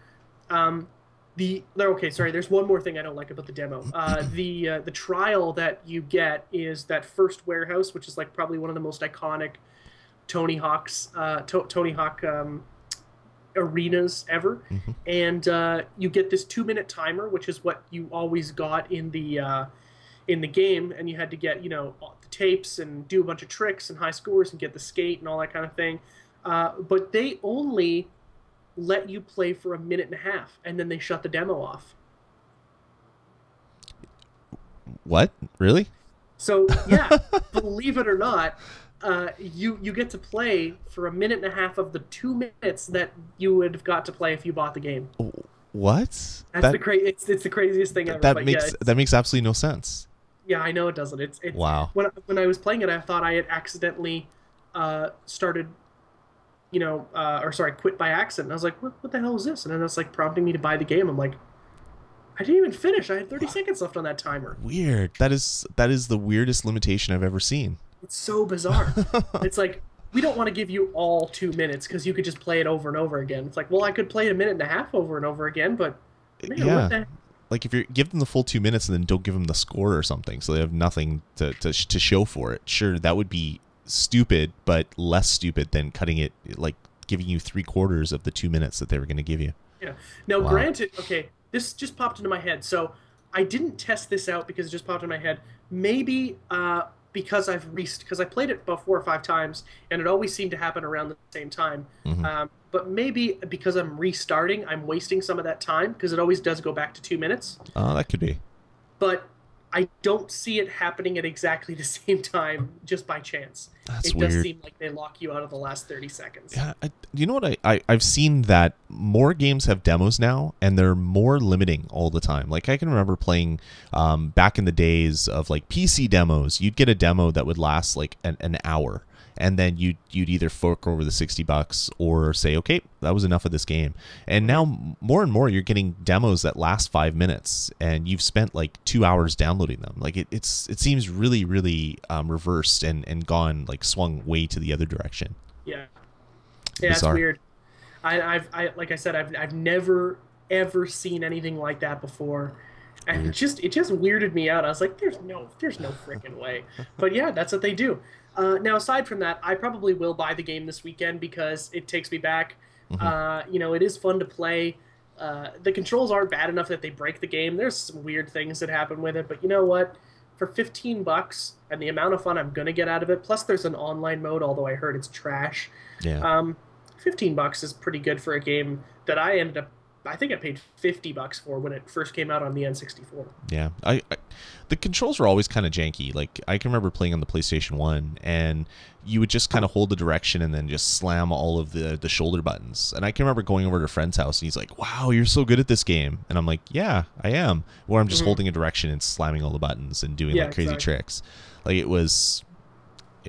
There's one more thing I don't like about the demo. The trial that you get is that first warehouse, which is like probably one of the most iconic Tony Hawk arenas ever. And you get this 2-minute timer, which is what you always got in the game, and you had to get the tapes and do a bunch of tricks and high scores and get the skate and all that kind of thing. But they only let you play for 1.5 minutes, and then they shut the demo off. What? Really? So yeah, believe it or not, you get to play for 1.5 minutes of the 2 minutes that you would have got to play if you bought the game. What? It's the craziest thing ever. That makes absolutely no sense. Yeah, I know it doesn't. It's wow. When I was playing it, I thought I had accidentally started or sorry, quit by accident. And I was like, what the hell is this? And then it's like prompting me to buy the game. I'm like, I didn't even finish. I had 30 seconds left on that timer. Weird. That is the weirdest limitation I've ever seen. It's so bizarre. It's like, we don't want to give you all 2 minutes because you could just play it over and over again. It's like, well, I could play it a minute and a half over and over again, but man, Yeah. what the Like if you give them the full 2 minutes and then don't give them the score or something, so they have nothing to show for it. Sure, that would be stupid, but less stupid than cutting it, like giving you 3/4 of the 2 minutes that they were going to give you. Yeah. Now, Wow. granted, okay, this just popped into my head. So I didn't test this out because it just popped in my head. Maybe because because I played it about 4 or 5 times, and it always seemed to happen around the same time. Hmm. But maybe because I'm restarting, I'm wasting some of that time because it always does go back to 2 minutes. That could be. But I don't see it happening at exactly the same time just by chance. That's It does weird. seem like they lock you out of the last 30 seconds. Yeah, you know what? I've seen that more games have demos now, and they're more limiting all the time. Like I can remember playing back in the days of like PC demos. You'd get a demo that would last like an hour, and then you'd either fork over the $60 or say, okay, that was enough of this game. And now more and more you're getting demos that last 5 minutes, and you've spent like 2 hours downloading them. Like it seems really really reversed and gone like swung way to the other direction. Yeah. Yeah, it's Bizarre. weird. Like I said, I've never ever seen anything like that before, and Weird. it just weirded me out. I was like, there's no freaking way. But yeah, that's what they do. Now, aside from that, I probably will buy the game this weekend because it takes me back. Hmm. It is fun to play. The controls aren't bad enough that they break the game. There's some weird things that happen with it, but you know what? For $15 and the amount of fun I'm gonna get out of it, plus there's an online mode, although I heard it's trash. Yeah. Um, $15 is pretty good for a game that I think I paid $50 for when it first came out on the N64. Yeah, the controls were always kind of janky. Like I can remember playing on the PlayStation 1, and you would just kind of hold the direction and then just slam all of the shoulder buttons. And I can remember going over to a friend's house, and he's like, "Wow, you're so good at this game," and I'm like, "Yeah, I am." Where I'm just holding a direction and slamming all the buttons and doing Yeah, like crazy exactly. tricks. Like it was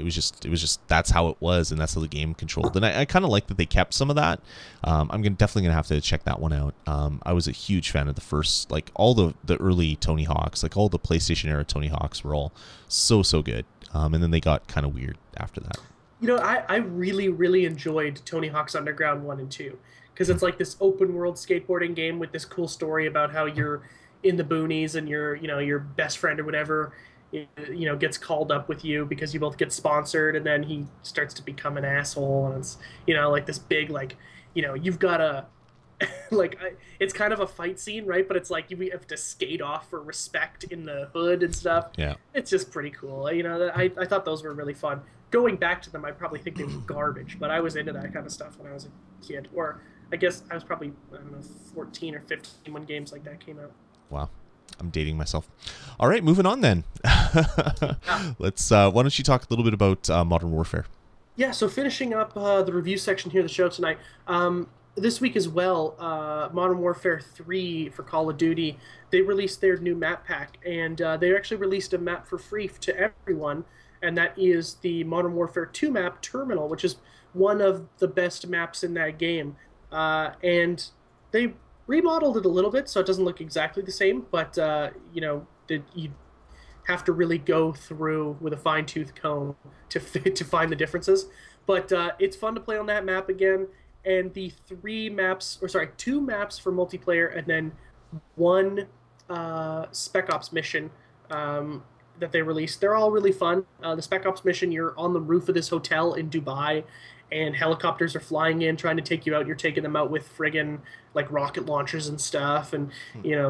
just that's how it was, and that's how the game controlled. And I kind of like that they kept some of that. Definitely gonna have to check that one out. I was a huge fan of the first, like all the early Tony Hawks, like all the PlayStation era Tony Hawks were all so good. And then they got kind of weird after that. I really, really enjoyed Tony Hawk's Underground 1 and 2 because it's like this open world skateboarding game with this cool story about how you're in the boonies and your best friend or whatever, gets called up with you because you both get sponsored, and then he starts to become an asshole, and it's, like this big, like, you've got to, it's kind of a fight scene, right? But it's like you have to skate off for respect in the hood and stuff. Yeah. It's just pretty cool. I thought those were really fun. Going back to them, I probably think they were garbage, but I was into that kind of stuff when I was a kid. Or I guess I was probably, I don't know, 14 or 15 when games like that came out. Wow. I'm dating myself. All right, moving on then. Let's. Why don't you talk a little bit about Modern Warfare? Yeah, so finishing up the review section here of the show tonight. This week as well, Modern Warfare 3 for Call of Duty, they released their new map pack, and they actually released a map for free to everyone, and that is the Modern Warfare 2 map, Terminal, which is one of the best maps in that game. And they remodeled it a little bit, so it doesn't look exactly the same, but, you have to really go through with a fine-tooth comb to find the differences. But it's fun to play on that map again. And the 2 maps for multiplayer, and then one Spec Ops mission that they released. They're all really fun. The Spec Ops mission, you're on the roof of this hotel in Dubai, and helicopters are flying in trying to take you out. You're taking them out with friggin' like rocket launchers and stuff, and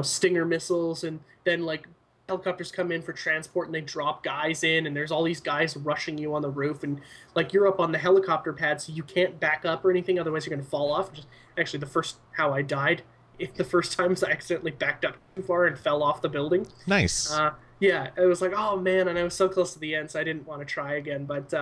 Stinger missiles, and then like helicopters come in for transport and they drop guys in, and there's all these guys rushing you on the roof, and like you're up on the helicopter pad, so you can't back up or anything, otherwise you're going to fall off. Which is actually how I died. The first times I accidentally backed up too far and fell off the building. Nice. Yeah, it was like, oh man, and I was so close to the end, so I didn't want to try again. But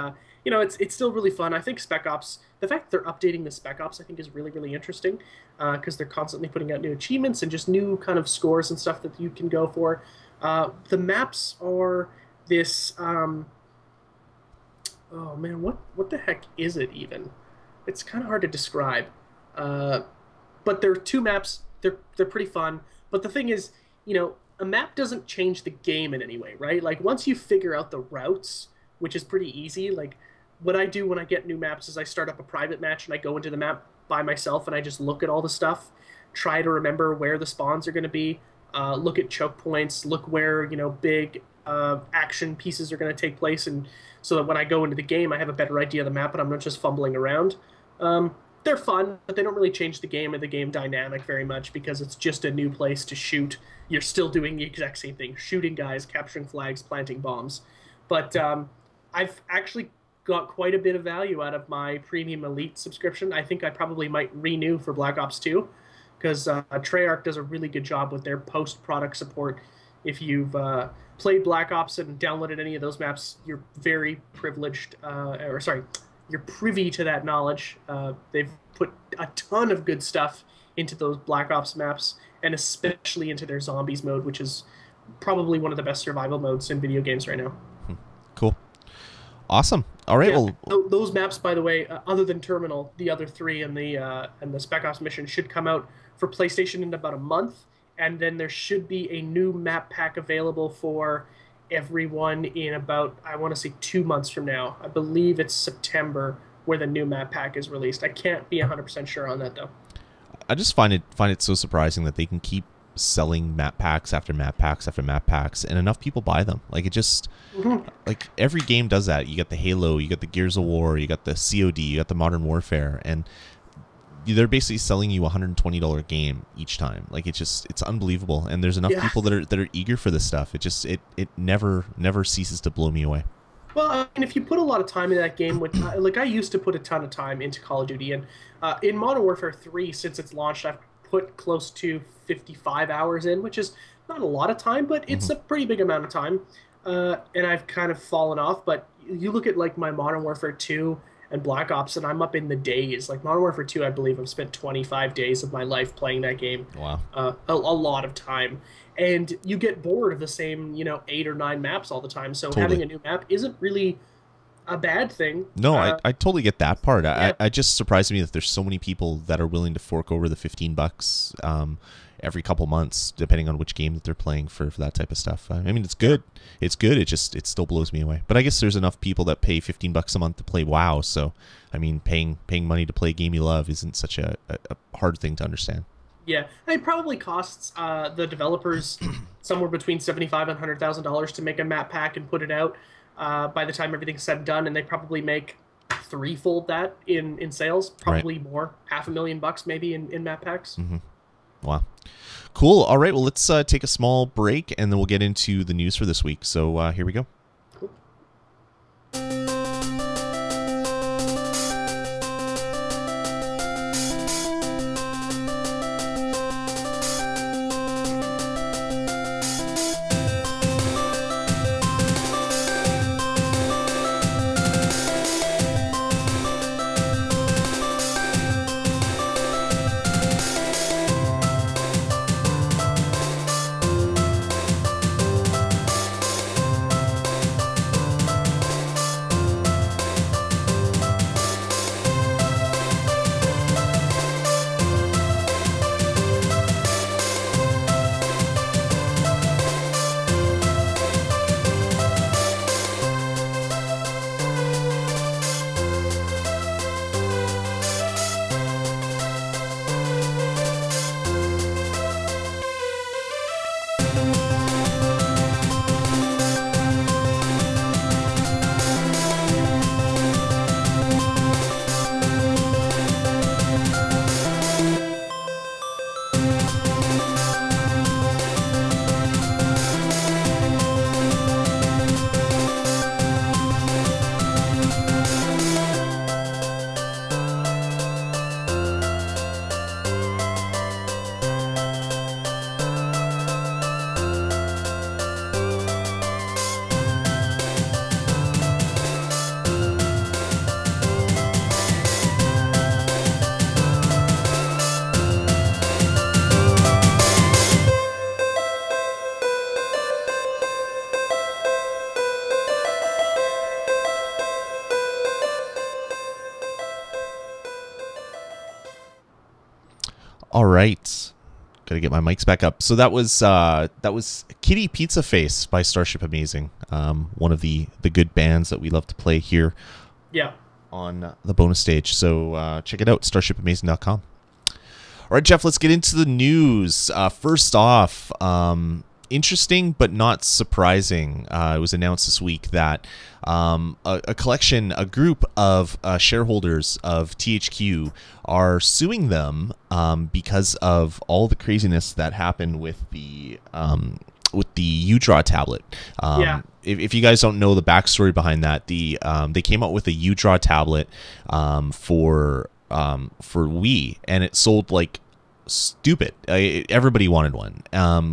it's still really fun. I think Spec Ops, the fact that they're updating the Spec Ops, I think is really, really interesting, because they're constantly putting out new achievements and just new kind of scores and stuff that you can go for. The maps are this. Oh man, what the heck is it even? it's kind of hard to describe. Uh, but they're two maps. They're pretty fun. But the thing is, a map doesn't change the game in any way, right? Like once you figure out the routes, which is pretty easy. Like what I do when I get new maps is I start up a private match and I go into the map by myself and I just look at all the stuff, try to remember where the spawns are going to be, look at choke points, look where big action pieces are going to take place, and so that when I go into the game, I have a better idea of the map and I'm not just fumbling around. They're fun, but they don't really change the game or the game dynamic very much because it's just a new place to shoot. You're still doing the exact same thing: shooting guys, capturing flags, planting bombs. But I've actually got quite a bit of value out of my Premium Elite subscription. I think I probably might renew for Black Ops 2 because Treyarch does a really good job with their post-product support. If you've played Black Ops and downloaded any of those maps, you're very privileged, you're privy to that knowledge. They've put a ton of good stuff into those Black Ops maps, and especially into their zombies mode, which is probably one of the best survival modes in video games right now. Cool. Awesome. All right. Yeah, well, those maps, by the way, other than Terminal, the other three and the Spec Ops mission should come out for PlayStation in about a month, and then there should be a new map pack available for everyone in about, I want to say, 2 months from now. I believe it's September where the new map pack is released. I can't be 100% sure on that though. I just find it so surprising that they can keep selling map packs after map packs after map packs, and enough people buy them. Like it just, like every game does that. You got the Halo, you got the Gears of War, you got the COD, you got the Modern Warfare, and they're basically selling you a $120 game each time. Like it's unbelievable, and there's enough people that are eager for this stuff. It never ceases to blow me away. Well, I mean, if you put a lot of time into that game, with like I used to put a ton of time into Call of Duty, and in Modern Warfare 3, since it's launched, I've put close to 55 hours in, which is not a lot of time, but it's a pretty big amount of time. And I've kind of fallen off. But you look at like my Modern Warfare 2 and Black Ops, and I'm up in the days. Like Modern Warfare 2, I believe I've spent 25 days of my life playing that game. Wow. A lot of time. And you get bored of the same, 8 or 9 maps all the time. So having a new map isn't really a bad thing. No, I totally get that part. Yeah. I just surprised me that there's so many people that are willing to fork over the $15 every couple months, depending on which game that they're playing for that type of stuff. I mean, it's good. It's good. It still blows me away. But I guess there's enough people that pay $15 a month to play WoW. So, I mean, paying money to play a game you love isn't such a hard thing to understand. Yeah, it probably costs the developers somewhere between $75,000 and $100,000 to make a map pack and put it out. By the time everything's said and done, and they probably make threefold that in sales, probably more, $500,000 maybe in map packs. Wow, cool. All right, well, let's take a small break, and then we'll get into the news for this week. So here we go. Cool. All right. Got to get my mics back up. So that was Kitty Pizza Face by Starship Amazing, one of the good bands that we love to play here. Yeah. On the bonus stage. So check it out, starshipamazing.com. All right, Jeff, let's get into the news. First off, interesting but not surprising. It was announced this week that a group of shareholders of THQ are suing them because of all the craziness that happened with the UDraw tablet. If you guys don't know the backstory behind that, they came out with a UDraw tablet for Wii, and it sold like stupid. Everybody wanted one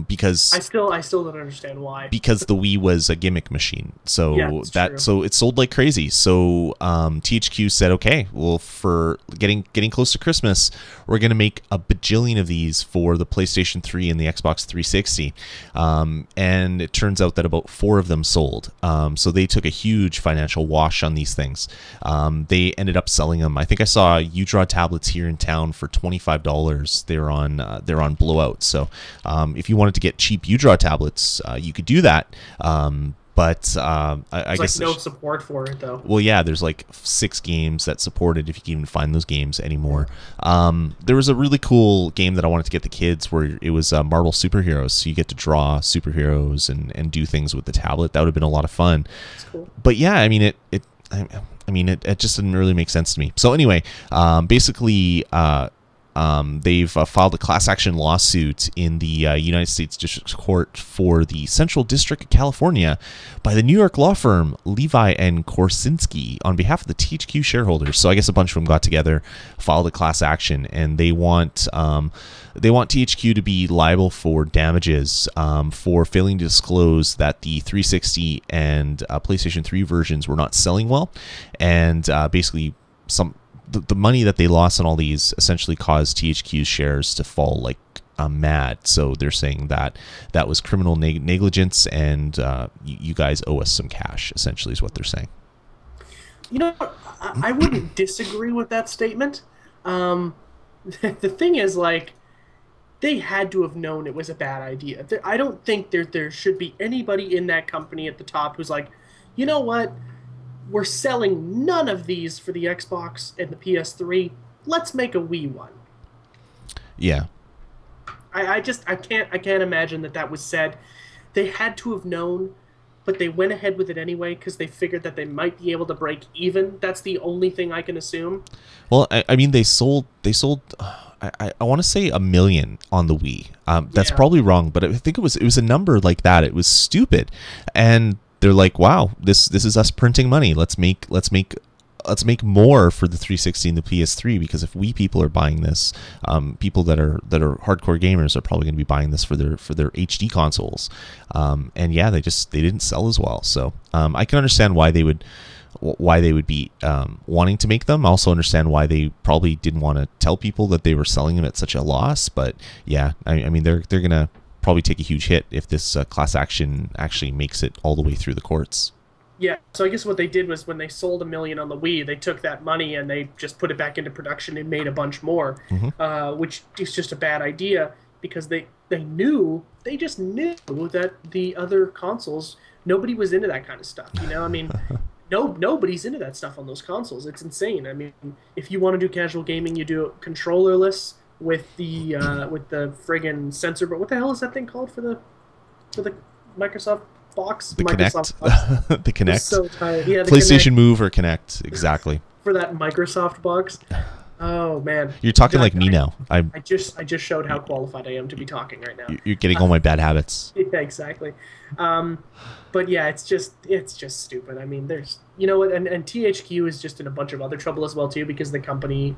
because I still don't understand why. Because the Wii was a gimmick machine, so true. So it sold like crazy. So THQ said, okay, well, for getting close to Christmas, we're gonna make a bajillion of these for the PlayStation 3 and the Xbox 360, and it turns out that about 4 of them sold. So they took a huge financial wash on these things. They ended up selling them. I think I saw UDraw tablets here in town for $25. They're on Blowout. So if you wanted to get cheap UDraw tablets, you could do that. But I guess no support for it though. Well, yeah, there's like 6 games that support it if you can even find those games anymore. There was a really cool game that I wanted to get the kids where it was Marvel Superheroes. So you get to draw superheroes and do things with the tablet. That would have been a lot of fun. That's cool. But yeah, I mean it just didn't really make sense to me. So anyway, basically. They've filed a class action lawsuit in the United States District Court for the Central District of California by the New York law firm Levi and Korsinski on behalf of the THQ shareholders. So I guess a bunch of them got together, filed a class action, and they want THQ to be liable for damages for failing to disclose that the 360 and PlayStation 3 versions were not selling well, and basically the money that they lost on all these essentially caused THQ's shares to fall like mad. So they're saying that was criminal negligence, and you guys owe us some cash, essentially is what they're saying. You know, I wouldn't disagree with that statement. The thing is, like, they had to have known it was a bad idea. I don't think there should be anybody in that company at the top who's like, you know what? We're selling none of these for the Xbox and the PS3. Let's make a Wii one. Yeah. I can't imagine that was said. They had to have known, but they went ahead with it anyway because they figured that they might be able to break even. That's the only thing I can assume. Well, I mean, they sold. I want to say 1 million on the Wii. That's probably wrong, but I think it was a number like that. It was stupid, and they're like, wow, this is us printing money. Let's make more for the 360 and the PS3, because if Wii people are buying this, people that are hardcore gamers are probably going to be buying this for their HD consoles. And yeah, they didn't sell as well. So I can understand why they would be wanting to make them. I also understand why they probably didn't want to tell people that they were selling them at such a loss. But yeah, I mean they're gonna probably take a huge hit if this class action actually makes it all the way through the courts. Yeah, so I guess what they did was when they sold 1 million on the Wii, they took that money and they just put it back into production and made a bunch more, which is just a bad idea because they just knew that the other consoles, nobody was into that kind of stuff. You know, I mean, nobody's into that stuff on those consoles. It's insane. I mean, if you want to do casual gaming, you do it controllerless with the friggin' sensor. But what the hell is that thing called for the Microsoft box? The Microsoft Kinect. box. The Kinect. So tired. Yeah, the PlayStation Kinect. Move or Kinect, exactly. For that Microsoft box. Oh man. You're talking like me now. I just showed how qualified I am to be talking right now. You're getting all my bad habits. Yeah, exactly. But yeah, it's just stupid. I mean, there's, you know what, and THQ is just in a bunch of other trouble as well too, because the company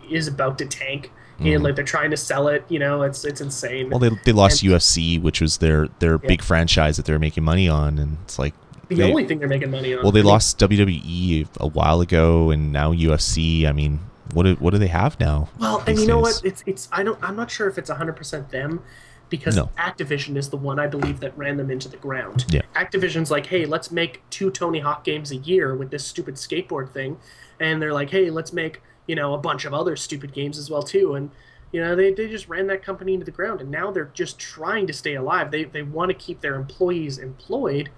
is about to tank. And like they're trying to sell it, you know, it's insane. Well, they lost UFC, which was their big franchise that they were making money on, and it's like the only thing they're making money on. Well, they lost WWE a while ago, and now UFC. I mean, what do they have now? Well, and you know what? I'm not sure if it's 100% them, because Activision is the one I believe that ran them into the ground. Yeah. Activision's like, hey, let's make 2 Tony Hawk games a year with this stupid skateboard thing, and they're like, hey, let's make, you know, a bunch of other stupid games as well too. And You know, they just ran that company into the ground, and now they're just trying to stay alive. They want to keep their employees employed,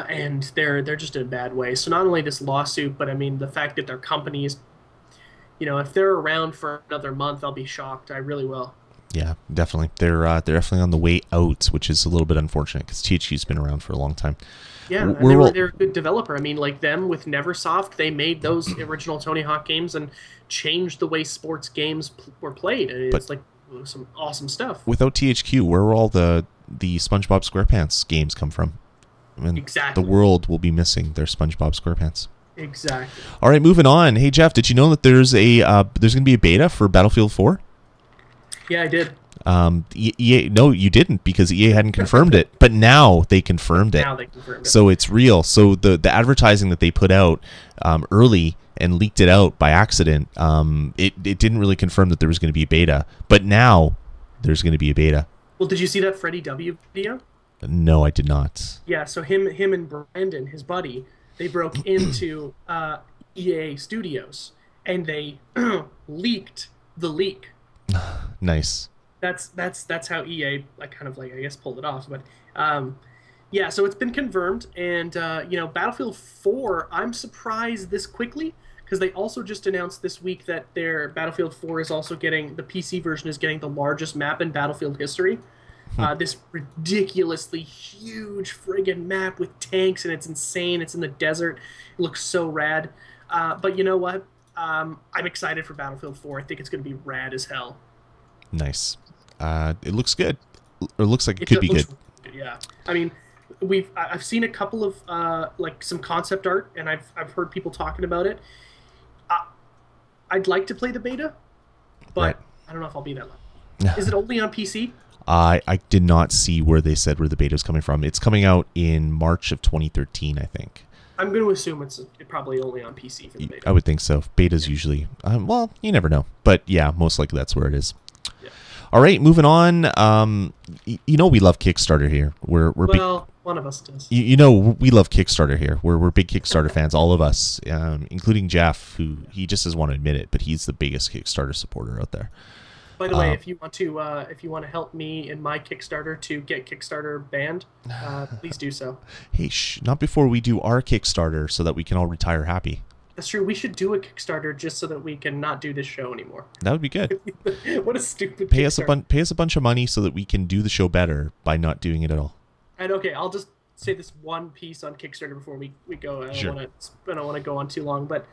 and they're just in a bad way. So not only this lawsuit, but I mean the fact that their company is, you know, if they're around for another month, I'll be shocked. I really will. Yeah, definitely. They're definitely on the way out, which is a little bit unfortunate because THQ's been around for a long time. Yeah, and they're a good developer. I mean, like them with Neversoft, they made those original Tony Hawk games and changed the way sports games were played. And it's like some awesome stuff. Without THQ, where will all the SpongeBob SquarePants games come from? I mean, exactly. The world will be missing their SpongeBob SquarePants. Exactly. All right, moving on. Hey Jeff, did you know that there's going to be a beta for Battlefield 4? Yeah, I did. EA, no, you didn't, because EA hadn't confirmed it, but now they confirmed it. Now they confirmed it. So it's real. So the advertising that they put out early and leaked it out by accident, it didn't really confirm that there was going to be a beta, but now there's going to be a beta. Well, did you see that Freddie W video? No, I did not. Yeah, so him and Brandon, his buddy, they broke into EA Studios and they leaked the leak. Nice. That's how EA I guess pulled it off. But yeah, so it's been confirmed, and you know, Battlefield 4. I'm surprised this quickly because they also just announced this week that their Battlefield 4 is also getting the PC version is getting the largest map in Battlefield history. This ridiculously huge friggin' map with tanks, and it's insane. It's in the desert. It looks so rad. But you know what? I'm excited for Battlefield 4. I think it's going to be rad as hell. Nice. It looks good. Or looks like it could be good. Yeah. I mean, I've seen a couple of like some concept art, and I've heard people talking about it. I'd like to play the beta, but right. I don't know if I'll be that lucky. Is it only on PC? I did not see where they said where the beta is coming from. It's coming out in March of 2013, I think. I'm going to assume it's probably only on PC for the beta. I would think so. Beta's usually, well, you never know. But yeah, most likely that's where it is. Yeah. All right, moving on. You know we love Kickstarter here. We're well, one of us does. You know we love Kickstarter here. We're big Kickstarter fans, all of us, including Jeff, who he just doesn't want to admit it, but he's the biggest Kickstarter supporter out there. By the way, if you want to help me in my Kickstarter to get Kickstarter banned, please do so. Hey, not before we do our Kickstarter, so that we can all retire happy. That's true. We should do a Kickstarter just so that we can not do this show anymore. That would be good. What a stupid. Pay us a bunch of money so that we can do the show better by not doing it at all. And okay, I'll just say this one piece on Kickstarter before we go. I don't want to go on too long, but.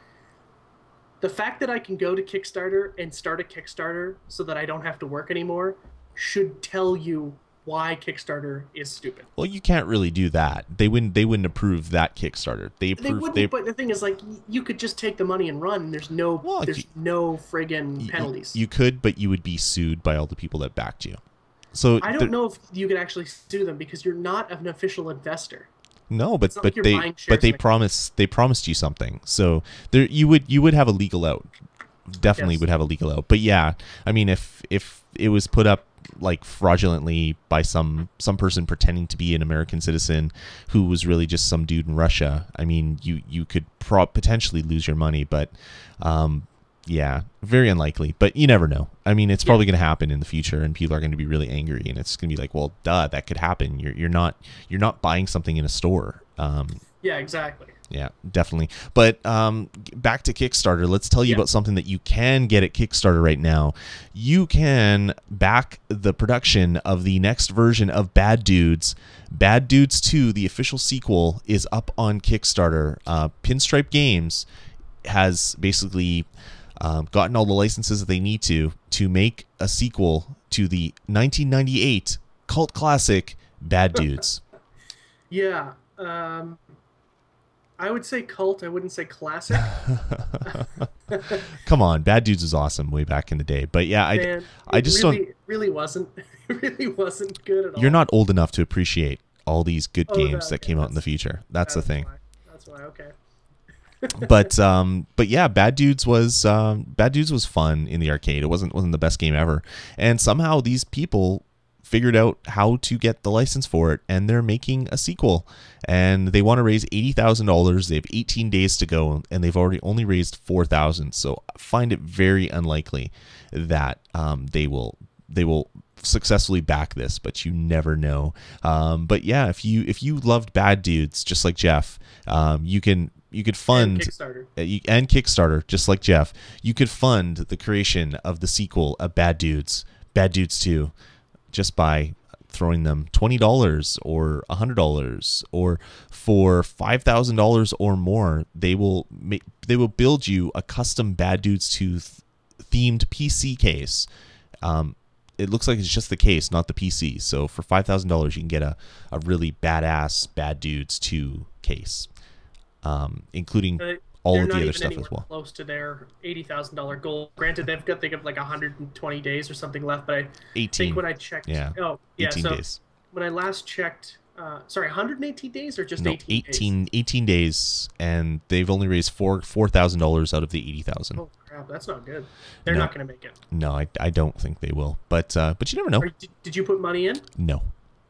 The fact that I can go to Kickstarter and start a Kickstarter so that I don't have to work anymore should tell you why Kickstarter is stupid. Well, you can't really do that. They wouldn't approve that Kickstarter. They wouldn't. But the thing is, like, you could just take the money and run. And there's no friggin' penalties. You could, but you would be sued by all the people that backed you. So I don't know if you could actually sue them because you're not an official investor. No, but they promised you something. So there you would have a legal out. Definitely would have a legal out. But yeah, I mean if it was put up like fraudulently by some person pretending to be an American citizen who was really just some dude in Russia, I mean you could potentially lose your money, but yeah, very unlikely, but you never know. I mean, it's probably going to happen in the future, and people are going to be really angry, and it's going to be like, well, duh, that could happen. You're not buying something in a store. Yeah, exactly. Yeah, definitely. But back to Kickstarter, let's tell you about something that you can get at Kickstarter right now. You can back the production of the next version of Bad Dudes. Bad Dudes 2, the official sequel, is up on Kickstarter. Pinstripe Games has basically gotten all the licenses that they need to make a sequel to the 1998 cult classic Bad Dudes. Yeah, I would say cult. I wouldn't say classic. Come on, Bad Dudes is awesome way back in the day. But yeah, I just really wasn't. It really wasn't good at all. You're not old enough to appreciate all these good games that came out in the future. That's the thing. That's why. Okay. but yeah, Bad Dudes was fun in the arcade. It wasn't the best game ever, and somehow these people figured out how to get the license for it, and they're making a sequel. And they want to raise $80,000. They have 18 days to go, and they've already only raised $4,000. So I find it very unlikely that they will successfully back this, but you never know. But yeah, if you loved Bad Dudes just like Jeff, you could fund and Kickstarter just like Jeff. You could fund the creation of the sequel of Bad Dudes 2, just by throwing them $20 or $100, or for $5,000 or more, they will build you a custom Bad Dudes 2 themed PC case. It looks like it's just the case, not the PC. So for $5,000, you can get a really badass Bad Dudes 2 case, including all of the other stuff as well. Close to their $80,000 goal. Granted, they have like 120 days or something left, but I think when I checked, 18 days. When I last checked, 118 days or just 18 days, and they've only raised $4,000 out of the 80,000. Oh crap, that's not good. They're not going to make it. No, I don't think they will. But you never know. Did you put money in? No.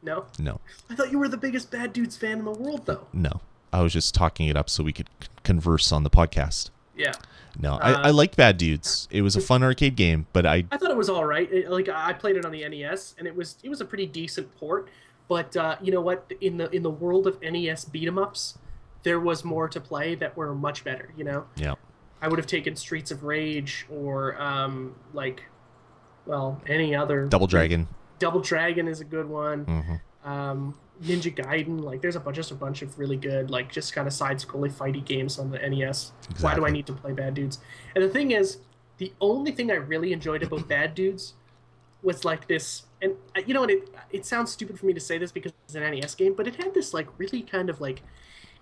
No. No. I thought you were the biggest Bad Dudes fan in the world, though. No. I was just talking it up so we could converse on the podcast. Yeah. No, I like Bad Dudes. It was a fun arcade game, but I thought it was all right. I played it on the NES, and it was a pretty decent port. But you know what? In the world of NES beat 'em ups, there was more to play that were much better. You know. Yeah. I would have taken Streets of Rage or any other. Double Dragon. Double Dragon is a good one. Mm-hmm. Ninja Gaiden, there's a bunch of really good, just kind of side-scrolling fighty games on the NES. Exactly. Why do I need to play Bad Dudes? And the thing is, the only thing I really enjoyed about Bad Dudes was this, and you know what, it sounds stupid for me to say this because it's an NES game, but it had this really kind of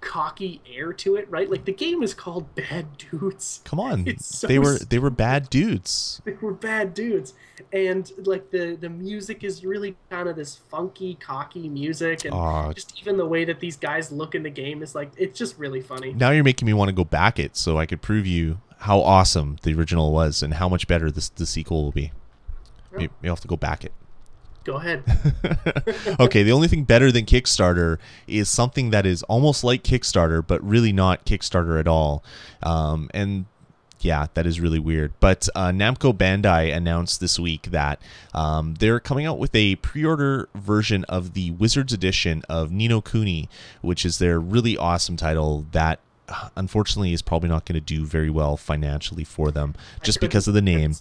cocky air to it, right? The game is called Bad Dudes. Come on, so they were bad dudes. They were bad dudes, and the music is really kind of this funky, cocky music, and just even the way that these guys look in the game is it's just really funny. Now you're making me want to go back it so I could prove you how awesome the original was and how much better the sequel will be. Maybe I'll have to go back it. Go ahead. Okay, the only thing better than Kickstarter is something that is almost like Kickstarter, but really not Kickstarter at all. And yeah, that is really weird. But Namco Bandai announced this week that they're coming out with a pre-order version of the Wizards edition of Ni no Kuni, which is their really awesome title that unfortunately is probably not going to do very well financially for them just because of the name.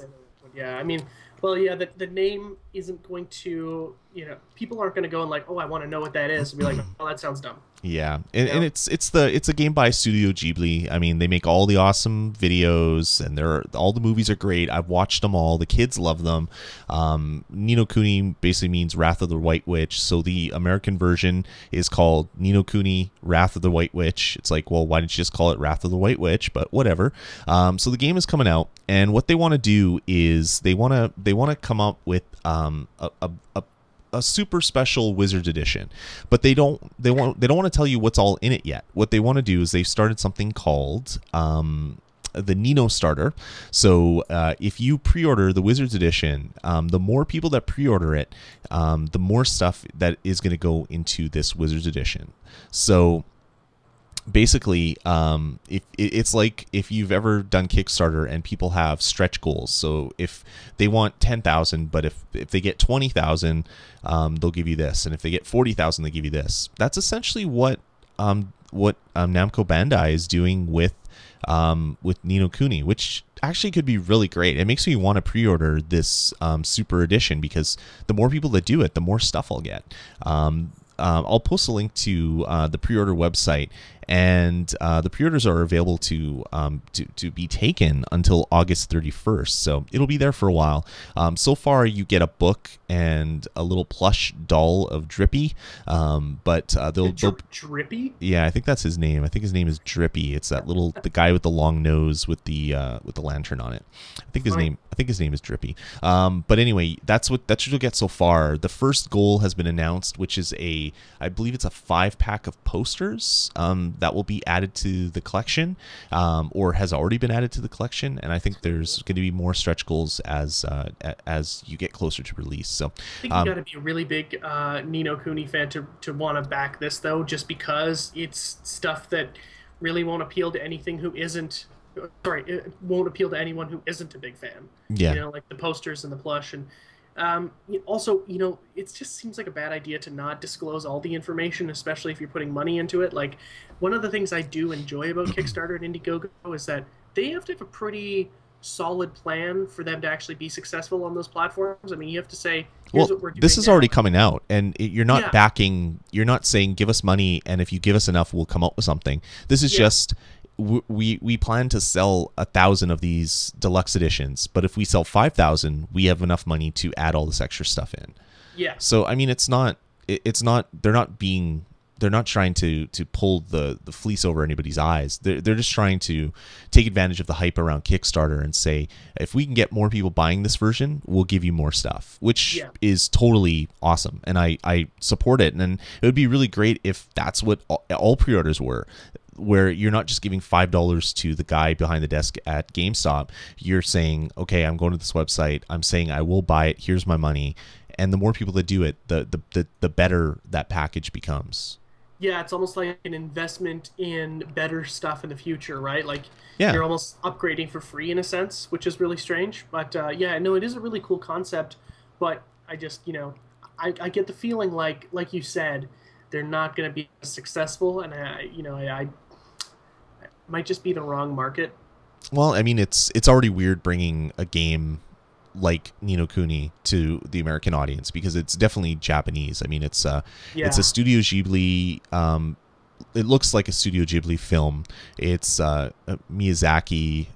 Yeah, I mean... Well, yeah, the name isn't going to, people aren't going to go and oh, I want to know what that is, and be like, oh, that sounds dumb. Yeah, and it's a game by Studio Ghibli. I mean, they make all the awesome videos, and all the movies are great. I've watched them all. The kids love them. Ni no Kuni basically means Wrath of the White Witch, so the American version is called Ni no Kuni Wrath of the White Witch. It's well, why didn't you just call it Wrath of the White Witch? But whatever. So the game is coming out, and what they want to do is they want to come up with a super special Wizards edition, but they don't want to tell you what's all in it yet. What they want to do is they've started something called the Nino Starter. So if you pre-order the Wizards edition, the more people that pre-order it, the more stuff that is going to go into this Wizards edition. So basically, it's like if you've ever done Kickstarter and people have stretch goals. So if they want 10,000, but if they get 20,000, they'll give you this, and if they get 40,000, they give you this. That's essentially what Namco Bandai is doing with Ni no Kuni, which actually could be really great. It makes me want to pre-order this super edition because the more people that do it, the more stuff I'll get. I'll post a link to the pre-order website, and the pre-orders are available to be taken until August 31st. So it'll be there for a while. So far, you get a book and a little plush doll of Drippy, but they'll Drippy. Yeah, I think that's his name. I think his name is Drippy. It's that the guy with the long nose with the lantern on it. I think his name is Drippy. But anyway, that's what you'll get so far. The first goal has been announced, which is I believe it's a 5-pack of posters that will be added to the collection, or has already been added to the collection. And I think there's going to be more stretch goals as you get closer to release. So I think you got to be a really big Ni no Kuni fan to want to back this, though, just because it's stuff that really won't appeal to anything who isn't. Sorry, it won't appeal to anyone who isn't a big fan. Yeah. You know, like the posters and the plush. And also, you know, it just seems like a bad idea to not disclose all the information, especially if you're putting money into it. Like, one of the things I do enjoy about Kickstarter and Indiegogo is that they have to have a pretty solid plan for them to actually be successful on those platforms. I mean, you have to say, here's what we're doing. This is now. already coming out, and you're not Yeah. backing, you're not saying give us money, and if you give us enough, we'll come up with something. This is just, we plan to sell 1,000 of these deluxe editions, but if we sell 5,000, we have enough money to add all this extra stuff in. Yeah. So I mean, it's not they're not trying to pull the fleece over anybody's eyes. They're just trying to take advantage of the hype around Kickstarter and say, if we can get more people buying this version, we'll give you more stuff, which is totally awesome, and I support it. And it would be really great if that's what all pre-orders were, where you're not just giving $5 to the guy behind the desk at GameStop. You're saying, okay, I'm going to this website, I'm saying I will buy it, here's my money. And the more people that do it, the better that package becomes. Yeah, it's almost like an investment in better stuff in the future, right? Like, Yeah. you're almost upgrading for free in a sense, which is really strange. But yeah, no, it is a really cool concept. But I just, you know, I get the feeling like you said, they're not going to be successful, and I might just be the wrong market. Well, I mean, it's already weird bringing a game like Ni no Kuni to the American audience, because it's definitely Japanese. I mean, it's a Studio Ghibli. It looks like a Studio Ghibli film. It's Miyazaki.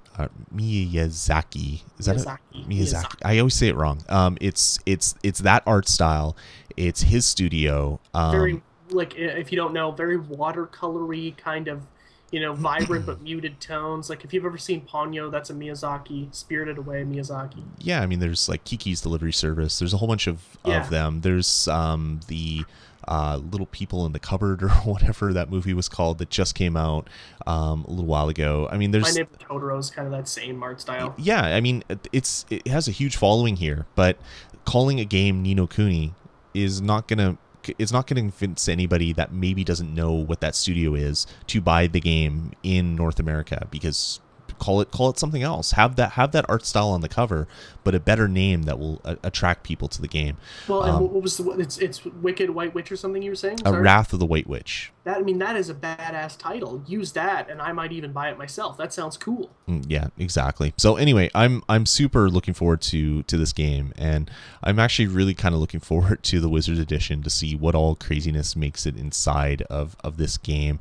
Miyazaki. Is that it? Miyazaki. I always say it wrong. It's that art style. It's his studio. Very, like, if you don't know, very watercolory kind of, you know, vibrant but muted tones. Like, if you've ever seen Ponyo, that's a Miyazaki, Spirited Away Miyazaki. Yeah, I mean, there's like Kiki's Delivery Service. There's a whole bunch of them. There's the Little People in the Cupboard, or whatever that movie was called, that just came out a little while ago. I mean, there's My Neighbor Totoro's kind of that same art style. Yeah, I mean, it has a huge following here, but calling a game Ni no Kuni is not gonna convince anybody that maybe doesn't know what that studio is to buy the game in North America, because call it something else. Have that art style on the cover, but a better name that will attract people to the game. Well, and what was it's Wicked White Witch or something you were saying? A Wrath of the White Witch. That is a badass title. Use that, and I might even buy it myself. That sounds cool. Yeah, exactly. So anyway, I'm super looking forward to this game, and I'm actually really kind of looking forward to the Wizards Edition to see what all craziness makes it inside of this game.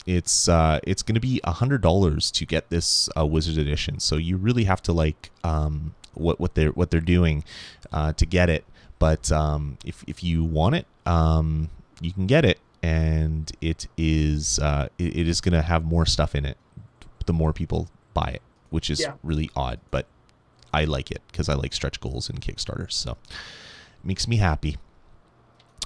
It's going to be $100 to get this Wizards Edition, so you really have to like what they're doing to get it. But if you want it, you can get it, and it is going to have more stuff in it the more people buy it, which is really odd, but I like it because I like stretch goals and Kickstarters, so it makes me happy.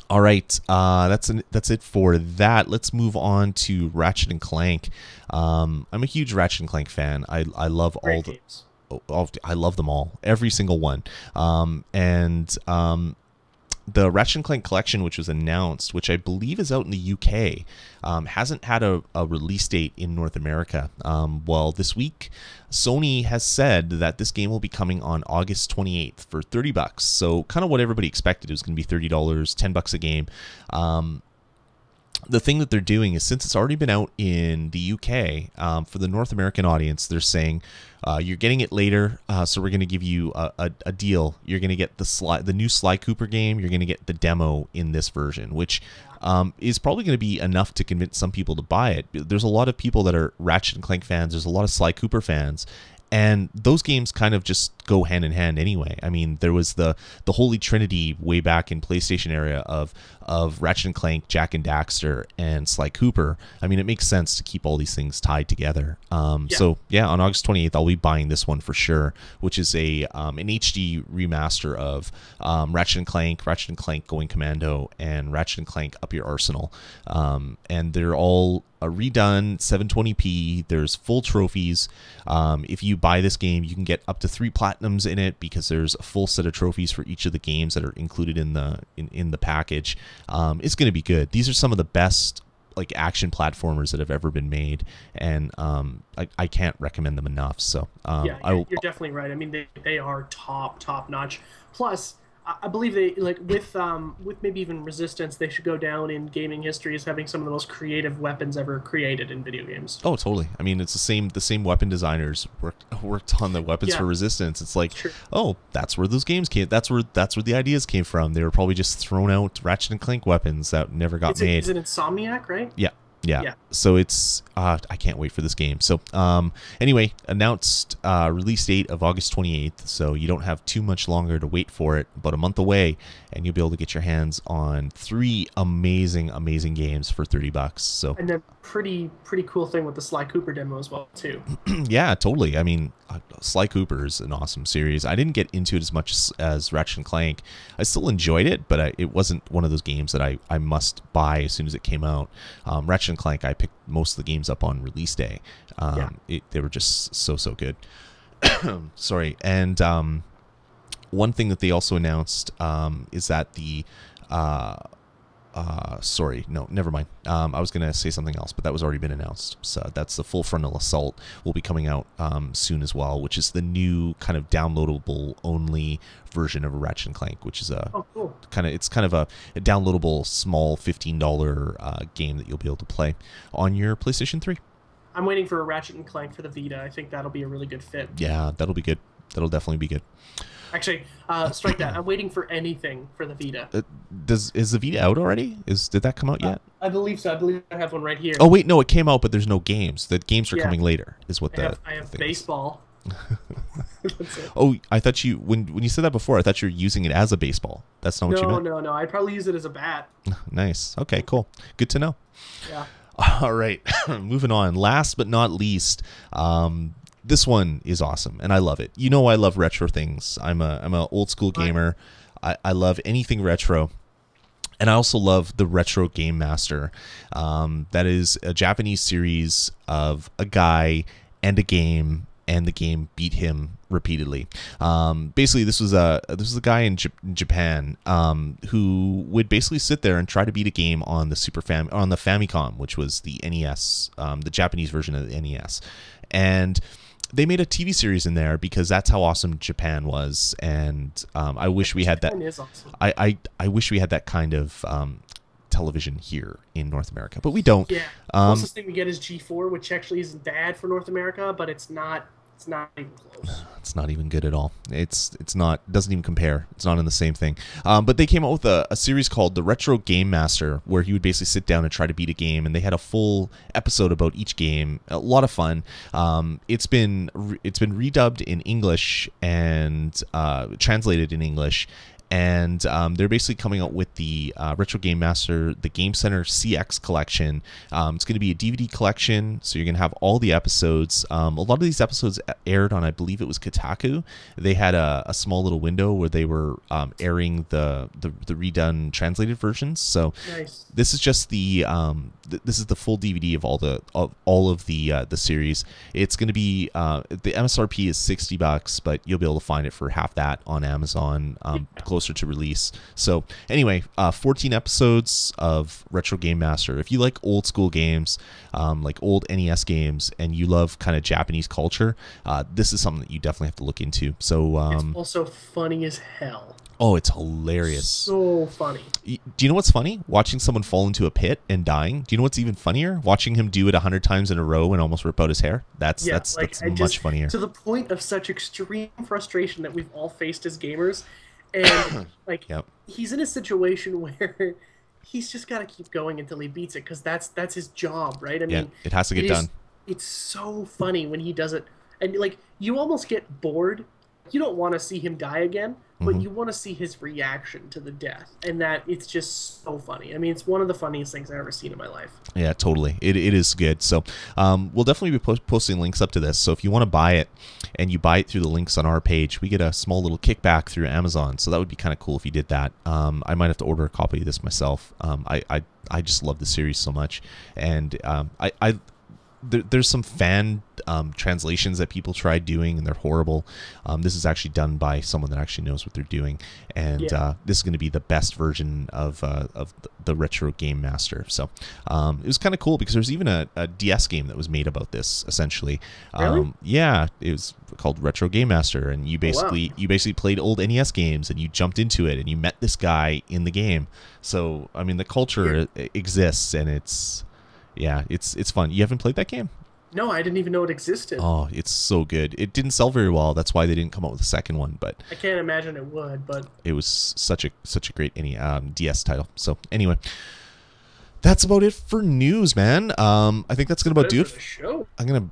All right, that's it for that. Let's move on to Ratchet and Clank. I'm a huge Ratchet and Clank fan. I love I love them all, every single one. The Ratchet and Clank collection, which was announced, which I believe is out in the UK, hasn't had a release date in North America. Well, this week, Sony has said that this game will be coming on August 28th for $30. So kind of what everybody expected. It was going to be $30, $10 a game. The thing that they're doing is, since it's already been out in the UK, for the North American audience, they're saying you're getting it later, so we're going to give you a deal. You're going to get the new Sly Cooper game. You're going to get the demo in this version, which is probably going to be enough to convince some people to buy it. There's a lot of people that are Ratchet and Clank fans. There's a lot of Sly Cooper fans. And those games kind of just go hand in hand anyway. I mean, there was the Holy Trinity way back in PlayStation area of Ratchet and Clank, Jak and Daxter, and Sly Cooper. I mean, it makes sense to keep all these things tied together. So yeah, on August 28th, I'll be buying this one for sure, which is an HD remaster of Ratchet and Clank Going Commando, and Ratchet and Clank Up Your Arsenal. And they're all redone 720p. There's full trophies. If you buy this game, you can get up to 3 platinums in it, because there's a full set of trophies for each of the games that are included in the package. It's going to be good. These are some of the best like action platformers that have ever been made, and I can't recommend them enough. So you're definitely right. I mean, they are top notch. Plus, I believe they with maybe even Resistance, they should go down in gaming history as having some of the most creative weapons ever created in video games. Oh, totally. I mean, it's the same weapon designers worked on the weapons for Resistance. It's like, oh, that's where those games came. That's where the ideas came from. They were probably just thrown out Ratchet and Clank weapons that never got made. Is it Insomniac, right? Yeah. So it's I can't wait for this game. So anyway, announced release date of August 28th. So you don't have too much longer to wait for it, about a month away, and you'll be able to get your hands on 3 amazing games for $30. So and then pretty cool thing with the Sly Cooper demo as well too. Yeah, totally. I mean, Sly Cooper is an awesome series. I didn't get into it as much as Ratchet and Clank. I still enjoyed it, but it wasn't one of those games that I must buy as soon as it came out. Ratchet and Clank, I picked most of the games up on release day. They were just so good. Sorry. And one thing that they also announced is that the sorry, no, never mind. I was going to say something else, but that was already been announced. So that's the Full Frontal Assault will be coming out soon as well, which is the new kind of downloadable only version of a Ratchet and Clank, which is kind of a downloadable small $15 game that you'll be able to play on your PlayStation 3. I'm waiting for a Ratchet and Clank for the Vita. I think that'll be a really good fit. Yeah, that'll be good. That'll definitely be good. Actually, strike that. I'm waiting for anything for the Vita. Is the Vita out already? Did that come out yet? I believe so. I believe I have one right here. Oh wait, no, it came out, but there's no games. The games are coming later. Is what I have baseball. That's it. Oh, I thought you when you said that before, I thought you were using it as a baseball. That's not what you meant? No. I'd probably use it as a bat. Nice. Okay, cool. Good to know. Yeah. All right. Moving on. Last but not least, this one is awesome, and I love it. You know I love retro things. I'm a old school gamer. I love anything retro. And I also love the Retro Game Master. That is a Japanese series of a guy and a game, and the game beat him repeatedly. Basically, this was a guy in Japan who would basically sit there and try to beat a game on the on the Famicom, which was the NES, the Japanese version of the NES, and they made a TV series in there because that's how awesome Japan was, and I wish we had that. Japan is awesome. I wish we had that kind of television here in North America, but we don't. Yeah. Closest thing we get is G4, which actually isn't bad for North America, but it's not even close. It's not even good at all. It's not, doesn't even compare. It's not in the same thing. But they came out with a series called the Retro Game Master, where he would basically sit down and try to beat a game, and they had a full episode about each game. A lot of fun. It's been redubbed in English and translated in English. And they're basically coming out with the Retro Game Master, the Game Center CX collection. It's going to be a DVD collection, so you're going to have all the episodes. A lot of these episodes aired on, I believe it was Kotaku. They had a small little window where they were airing the redone translated versions. So nice. This is just the this is the full DVD of all of the series. It's going to be the MSRP is $60, but you'll be able to find it for half that on Amazon. Closer to release. So anyway, 14 episodes of Retro Game Master. If you like old school games, like old NES games, and you love kind of Japanese culture, this is something that you definitely have to look into. So it's also funny as hell. Oh, it's hilarious. So funny. Do you know what's funny? Watching someone fall into a pit and dying. Do you know what's even funnier? Watching him do it 100 times in a row and almost rip out his hair. That's much funnier. To the point of such extreme frustration that we've all faced as gamers. And he's in a situation where he's just got to keep going until he beats it, because that's his job, right? I mean, it has to get done. It's so funny when he does it And like you almost get bored. You don't want to see him die again, but you want to see his reaction to the death, and that it's just so funny. I mean, it's one of the funniest things I've ever seen in my life. Yeah, totally. It is good. So we'll definitely be posting links up to this. So if you want to buy it and you buy it through the links on our page, we get a small little kickback through Amazon. So that would be kind of cool if you did that. I might have to order a copy of this myself. I just love the series so much. And there's some fan translations that people tried doing, and they're horrible. This is actually done by someone that actually knows what they're doing, and this is going to be the best version of the Retro Game Master. So it was kind of cool because there's even a DS game that was made about this, essentially. Really? Yeah, it was called Retro Game Master, and you basically played old NES games, and you jumped into it, and you met this guy in the game. So I mean, the culture exists, and it's fun. You haven't played that game? No, I didn't even know it existed. Oh, it's so good. It didn't sell very well. That's why they didn't come out with a second one. But I can't imagine it would. But it was such a great DS title. So anyway, that's about it for news, man. I think that's gonna about do it.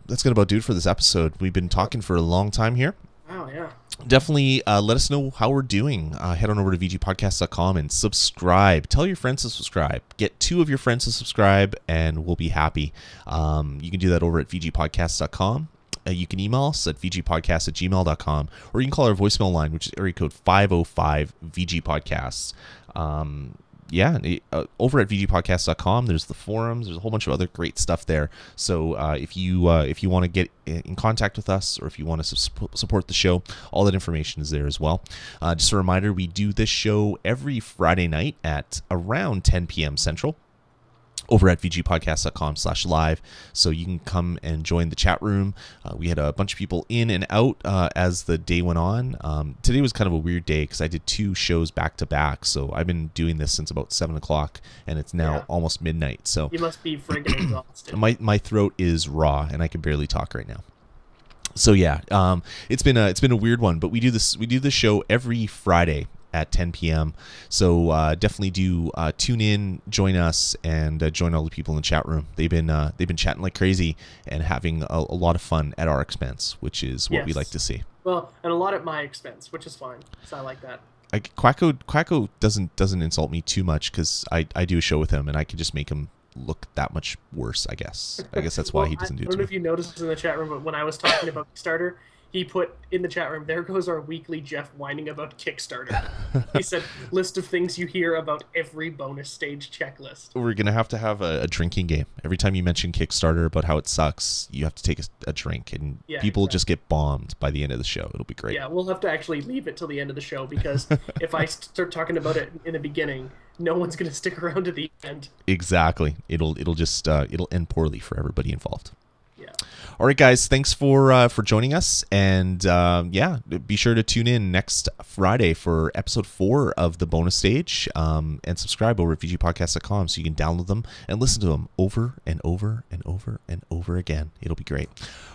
That's gonna about do it for this episode. We've been talking for a long time here. Wow, yeah. Definitely let us know how we're doing. Head on over to vgpodcast.com and subscribe. Tell your friends to subscribe. Get 2 of your friends to subscribe, and we'll be happy. You can do that over at vgpodcast.com. You can email us at vgpodcast@gmail.com, or you can call our voicemail line, which is area code 505-VG-PODCASTS. Over at vgpodcast.com, there's the forums. There's a whole bunch of other great stuff there. So if you want to get in contact with us, or if you want to support the show, all that information is there as well. Just a reminder, we do this show every Friday night at around 10 p.m. Central, over at vgpodcast.com/live, so you can come and join the chat room. We had a bunch of people in and out as the day went on. Today was kind of a weird day because I did 2 shows back to back, so I've been doing this since about 7 o'clock, and it's now almost midnight. So you must be friggin' exhausted. My throat is raw, and I can barely talk right now. So it's been a weird one, but we do this show every Friday at 10 p.m. So definitely do tune in, join us, and join all the people in the chat room. They've been chatting like crazy and having a lot of fun at our expense, which is what we like to see. Well, and a lot at my expense, which is fine. So I like that. Quacko doesn't insult me too much because I do a show with him, and I could just make him look that much worse. I guess that's why he doesn't do it. I don't know if you noticed in the chat room, but when I was talking about Kickstarter, he put in the chat room, "There goes our weekly Jeff whining about Kickstarter." He said, "List of things you hear about every bonus stage checklist." We're going to have a drinking game. Every time you mention Kickstarter about how it sucks, you have to take a drink, and people just get bombed by the end of the show. It'll be great. Yeah, we'll have to actually leave it till the end of the show, because if I start talking about it in the beginning, no one's going to stick around to the end. Exactly. It'll end poorly for everybody involved. All right, guys, thanks for joining us, and be sure to tune in next Friday for episode 4 of the bonus stage, and subscribe over at vgpodcast.com so you can download them and listen to them over and over and over and over again. It'll be great.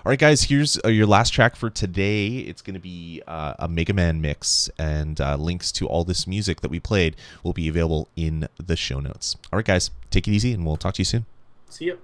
All right, guys, here's your last track for today. It's going to be a Mega Man mix, and links to all this music that we played will be available in the show notes. All right, guys, take it easy, and we'll talk to you soon. See you.